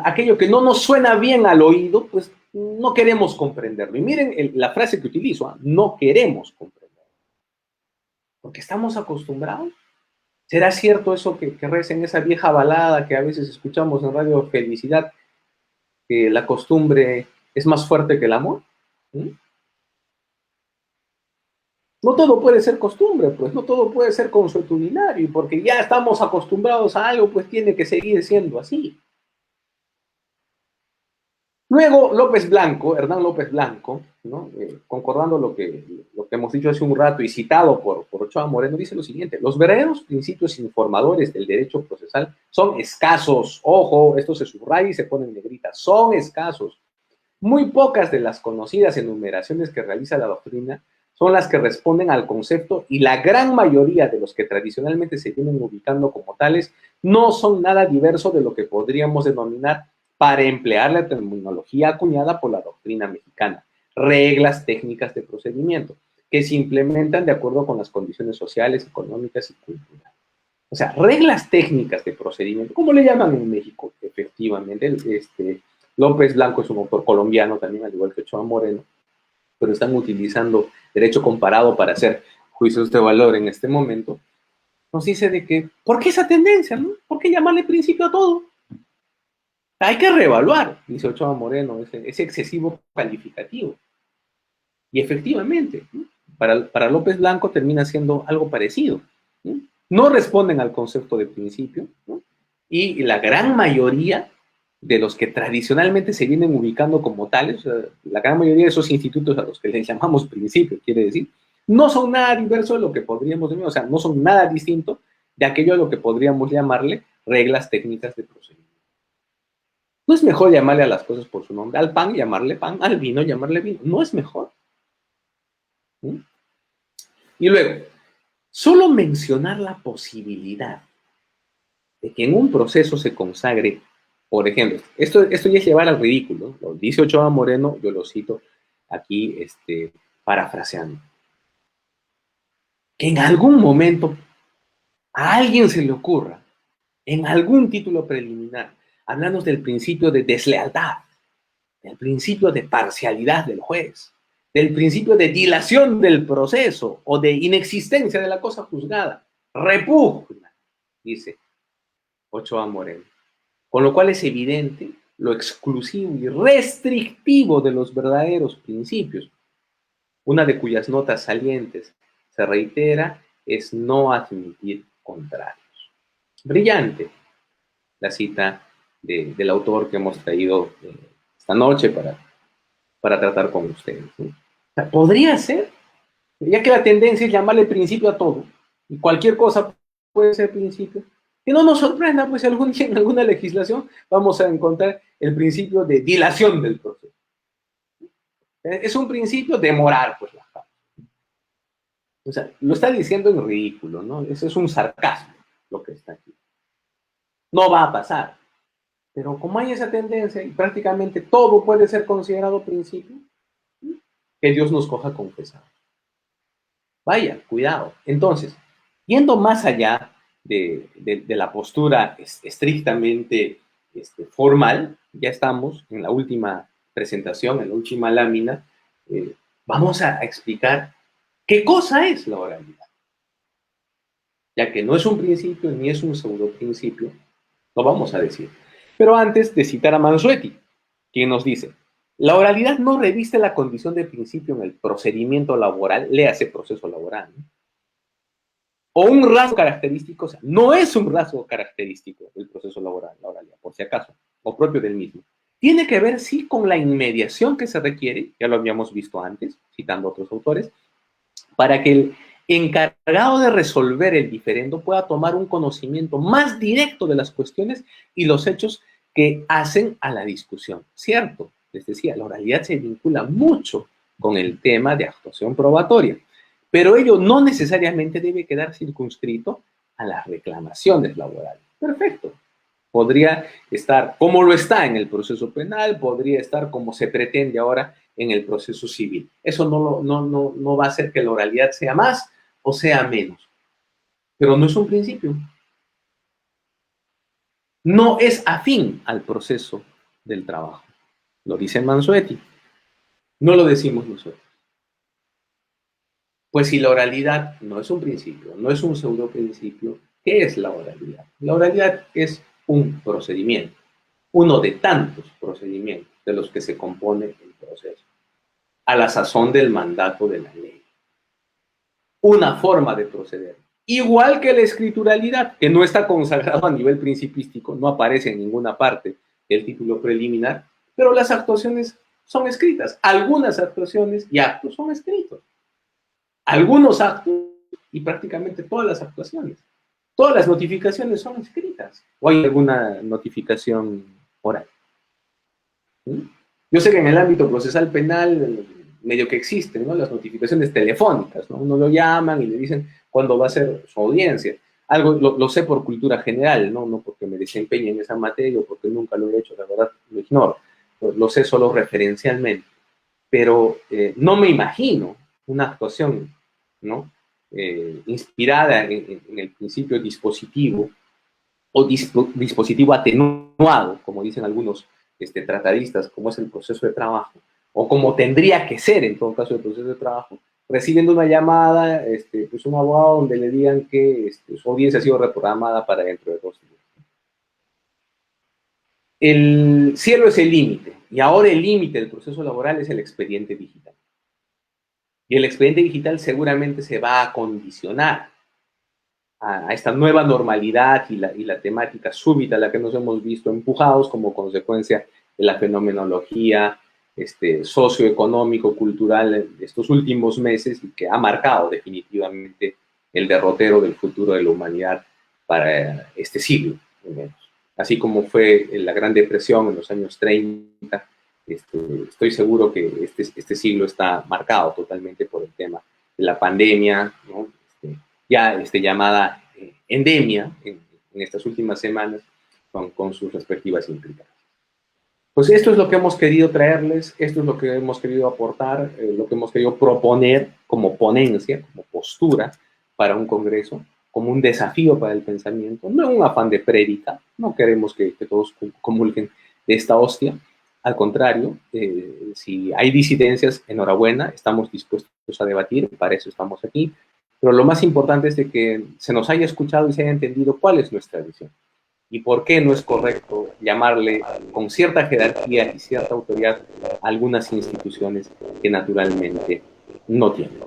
aquello que no nos suena bien al oído, pues no queremos comprenderlo? Y miren la frase que utilizo, no queremos comprenderlo. Porque estamos acostumbrados. ¿Será cierto eso que recen esa vieja balada que a veces escuchamos en Radio Felicidad, que la costumbre es más fuerte que el amor? ¿Mm? No todo puede ser costumbre, pues no todo puede ser consuetudinario, y porque ya estamos acostumbrados a algo, pues tiene que seguir siendo así. Luego López Blanco, Hernán López Blanco, ¿no?, concordando lo que hemos dicho hace un rato y citado por Ochoa Moreno, dice lo siguiente: los verdaderos principios informadores del derecho procesal son escasos. Ojo, esto se subraya y se pone en negrita, son escasos. Muy pocas de las conocidas enumeraciones que realiza la doctrina son las que responden al concepto, y la gran mayoría de los que tradicionalmente se vienen ubicando como tales no son nada diverso de lo que podríamos denominar, para emplear la terminología acuñada por la doctrina mexicana, reglas técnicas de procedimiento, que se implementan de acuerdo con las condiciones sociales, económicas y culturales. O sea, reglas técnicas de procedimiento, ¿cómo le llaman en México? Efectivamente, López Blanco es un autor colombiano también, al igual que Ochoa Moreno, pero están utilizando derecho comparado para hacer juicios de valor en este momento. Nos dice de que, ¿por qué esa tendencia, no? ¿Por qué llamarle principio a todo? Hay que reevaluar, dice Ochoa Moreno, ese excesivo calificativo. Y efectivamente, ¿no?, para López Blanco termina siendo algo parecido, ¿no? No responden al concepto de principio, ¿no? Y la gran mayoría de los que tradicionalmente se vienen ubicando como tales, o sea, la gran mayoría de esos institutos a los que les llamamos principio, quiere decir, no son nada diverso de lo que podríamos decir, o sea, no son nada distinto de aquello a lo que podríamos llamarle reglas técnicas de procedimiento. ¿No es mejor llamarle a las cosas por su nombre? Al pan llamarle pan, al vino llamarle vino. ¿No es mejor? ¿Mm? Y luego, solo mencionar la posibilidad de que en un proceso se consagre, por ejemplo, esto ya es llevar al ridículo, lo dice Ochoa Moreno, yo lo cito aquí parafraseando, que en algún momento a alguien se le ocurra, en algún título preliminar, hablarnos del principio de deslealtad, del principio de parcialidad del juez, del principio de dilación del proceso o de inexistencia de la cosa juzgada. Repugna, dice Ochoa Moreno. Con lo cual es evidente lo exclusivo y restrictivo de los verdaderos principios. Una de cuyas notas salientes se reitera es no admitir contrarios. Brillante la cita del autor que hemos traído esta noche para tratar con ustedes, ¿no? O sea, podría ser, ya que la tendencia es llamarle principio a todo, y cualquier cosa puede ser principio, Que no nos sorprenda, pues algún día en alguna legislación vamos a encontrar el principio de dilación del proceso. Es un principio de demorar, pues, las causas. O sea, lo está diciendo en ridículo, ¿no? Eso es un sarcasmo, lo que está aquí. No va a pasar. Pero como hay esa tendencia y prácticamente todo puede ser considerado principio, que Dios nos coja confesado. Vaya, cuidado. Entonces, yendo más allá de la postura estrictamente formal, ya estamos en la última presentación, en la última lámina, vamos a explicar qué cosa es la oralidad. Ya que no es un principio ni es un pseudo principio, lo vamos a decir. Pero antes de citar a Mansuetti, quien nos dice, la oralidad no reviste la condición de principio en el procedimiento laboral, léase proceso laboral, ¿no? O un rasgo característico, o sea, no es un rasgo característico del proceso laboral, la oralidad, por si acaso, o propio del mismo. Tiene que ver, sí, con la inmediación que se requiere, ya lo habíamos visto antes, citando a otros autores, para que el encargado de resolver el diferendo pueda tomar un conocimiento más directo de las cuestiones y los hechos que hacen a la discusión. Cierto, les decía, la oralidad se vincula mucho con el tema de actuación probatoria, pero ello no necesariamente debe quedar circunscrito a las reclamaciones laborales. Perfecto. Podría estar como lo está en el proceso penal, podría estar como se pretende ahora en el proceso civil. Eso no va a hacer que la oralidad sea más o sea menos, pero no es un principio. No es afín al proceso del trabajo. Lo dice Mansuetti, no lo decimos nosotros. Pues si la oralidad no es un principio, no es un pseudo principio, ¿qué es la oralidad? La oralidad es un procedimiento, uno de tantos procedimientos de los que se compone el proceso, a la sazón del mandato de la ley. Una forma de proceder, igual que la escrituralidad, que no está consagrado a nivel principístico, no aparece en ninguna parte del título preliminar, pero las actuaciones son escritas. Algunas actuaciones y actos son escritos. Algunos actos y prácticamente todas las actuaciones. Todas las notificaciones son escritas. ¿O hay alguna notificación oral? ¿Sí? Yo sé que en el ámbito procesal penal medio que existen, ¿no? Las notificaciones telefónicas, ¿no? Uno lo llaman y le dicen cuándo va a ser su audiencia. Algo lo sé por cultura general, ¿no? No porque me desempeñe en esa materia o porque nunca lo he hecho, la verdad lo ignoro. Lo sé solo referencialmente. Pero no me imagino una actuación, ¿no? Inspirada en el principio dispositivo o dispositivo atenuado, como dicen algunos tratadistas, como es el proceso de trabajo, o como tendría que ser en todo caso el proceso de trabajo, recibiendo una llamada, pues un abogado donde le digan que su audiencia ha sido reprogramada para dentro de 2 días. El cielo es el límite, y ahora el límite del proceso laboral es el expediente digital. Y el expediente digital seguramente se va a condicionar a esta nueva normalidad y la temática súbita a la que nos hemos visto empujados como consecuencia de la fenomenología socioeconómico, cultural de estos últimos meses y que ha marcado definitivamente el derrotero del futuro de la humanidad para este siglo, al menos. Así como fue la Gran Depresión en los años 30, estoy seguro que este siglo está marcado totalmente por el tema de la pandemia, ¿no? Ya llamada endemia en estas últimas semanas con sus respectivas implicaciones. Pues esto es lo que hemos querido traerles, esto es lo que hemos querido aportar, lo que hemos querido proponer como ponencia, como postura para un congreso, como un desafío para el pensamiento, no un afán de prédica, no queremos que todos comulguen de esta hostia, al contrario, si hay disidencias, enhorabuena, estamos dispuestos a debatir, para eso estamos aquí, pero lo más importante es de que se nos haya escuchado y se haya entendido cuál es nuestra visión y por qué no es correcto llamarle con cierta jerarquía y cierta autoridad a algunas instituciones que naturalmente no tienen.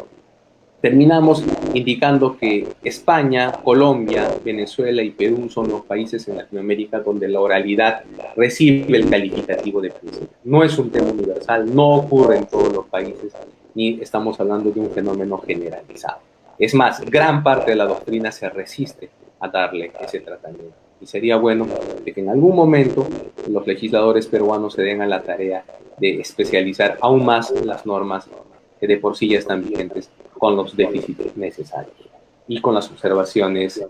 Terminamos indicando que España, Colombia, Venezuela y Perú son los países en Latinoamérica donde la oralidad recibe el calificativo de principio. No es un tema universal, no ocurre en todos los países, ni estamos hablando de un fenómeno generalizado. Es más, gran parte de la doctrina se resiste a darle ese tratamiento. Y sería bueno de que en algún momento los legisladores peruanos se den a la tarea de especializar aún más las normas que de por sí ya están vigentes con los déficits necesarios y con las observaciones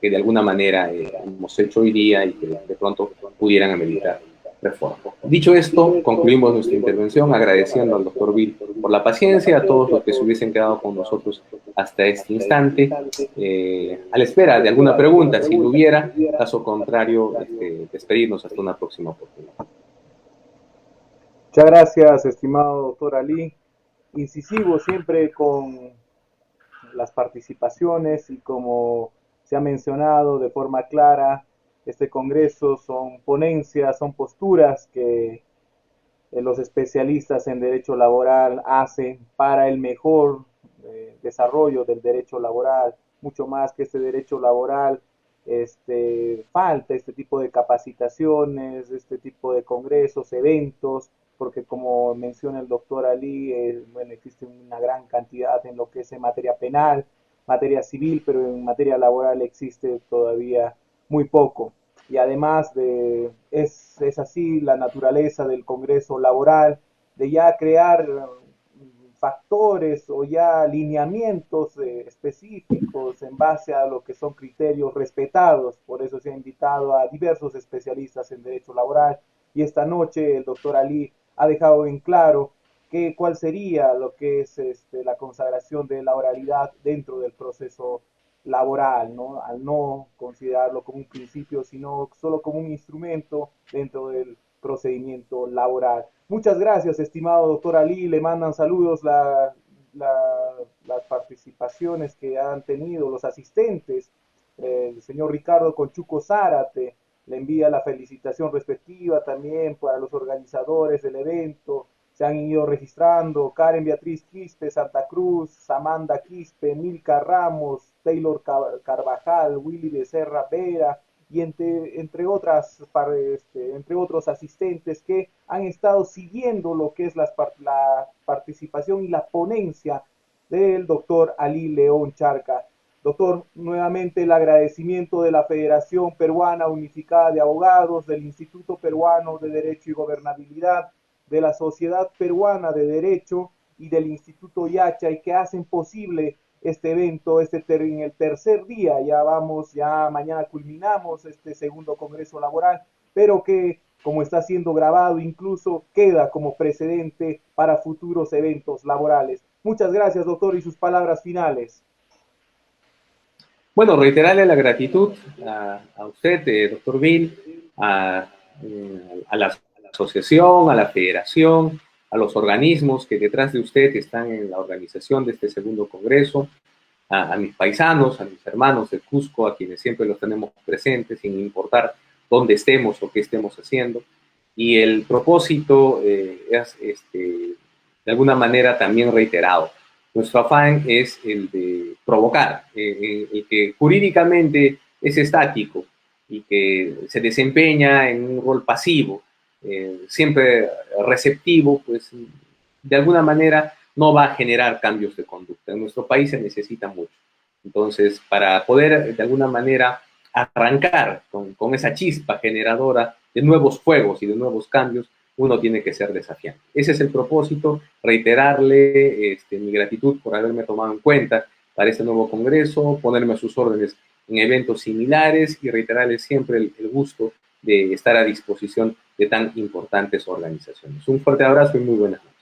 que de alguna manera hemos hecho hoy día y que de pronto pudieran ameritar reforma. Dicho esto, concluimos nuestra intervención agradeciendo al doctor Bill por la paciencia, a todos los que se hubiesen quedado con nosotros hasta este instante, a la espera de alguna pregunta, si lo hubiera, caso contrario, despedirnos hasta una próxima oportunidad. Muchas gracias, estimado doctor Ali. Incisivo siempre con las participaciones y como se ha mencionado de forma clara, este Congreso son ponencias, son posturas que los especialistas en derecho laboral hacen para el mejor desarrollo del derecho laboral, mucho más que este derecho laboral. Falta este tipo de capacitaciones, este tipo de congresos, eventos, porque como menciona el doctor Ali, bueno, existe una gran cantidad en lo que es en materia penal, materia civil, pero en materia laboral existe todavía muy poco. Y además es así la naturaleza del Congreso laboral, de ya crear factores o ya lineamientos específicos en base a lo que son criterios respetados. Por eso se ha invitado a diversos especialistas en derecho laboral y esta noche el doctor Ali ha dejado en claro cuál sería lo que es la consagración de la oralidad dentro del proceso laboral, ¿no? Al no considerarlo como un principio, sino solo como un instrumento dentro del procedimiento laboral. Muchas gracias, estimado doctor Ali. Le mandan saludos las participaciones que han tenido los asistentes. El señor Ricardo Conchuco Zárate le envía la felicitación respectiva también para los organizadores del evento. Se han ido registrando Karen Beatriz Quispe, Santa Cruz, Samanda Quispe, Milka Ramos, Taylor Carvajal, Willy Becerra Vera, y entre otros asistentes que han estado siguiendo lo que es la participación y la ponencia del doctor Ali León Charca. Doctor, nuevamente el agradecimiento de la Federación Peruana Unificada de Abogados, del Instituto Peruano de Derecho y Gobernabilidad, de la Sociedad Peruana de Derecho y del Instituto Yachay, que hacen posible este evento, en el tercer día, ya mañana culminamos este segundo Congreso Laboral, pero que como está siendo grabado, incluso queda como precedente para futuros eventos laborales. Muchas gracias, doctor, y sus palabras finales. Bueno, reiterarle la gratitud a usted, doctor Bill, a la asociación, a la federación, a los organismos que detrás de usted están en la organización de este segundo congreso, a mis paisanos, a mis hermanos de Cusco, a quienes siempre los tenemos presentes, sin importar dónde estemos o qué estemos haciendo. Y el propósito es, de alguna manera, también reiterado. Nuestro afán es el de provocar, el que jurídicamente es estático y que se desempeña en un rol pasivo, siempre receptivo, pues de alguna manera no va a generar cambios de conducta. En nuestro país se necesita mucho. Entonces, para poder de alguna manera arrancar con esa chispa generadora de nuevos fuegos y de nuevos cambios, uno tiene que ser desafiante. Ese es el propósito, reiterarle mi gratitud por haberme tomado en cuenta para este nuevo congreso, ponerme a sus órdenes en eventos similares y reiterarles siempre el gusto de estar a disposición de tan importantes organizaciones. Un fuerte abrazo y muy buenas noches.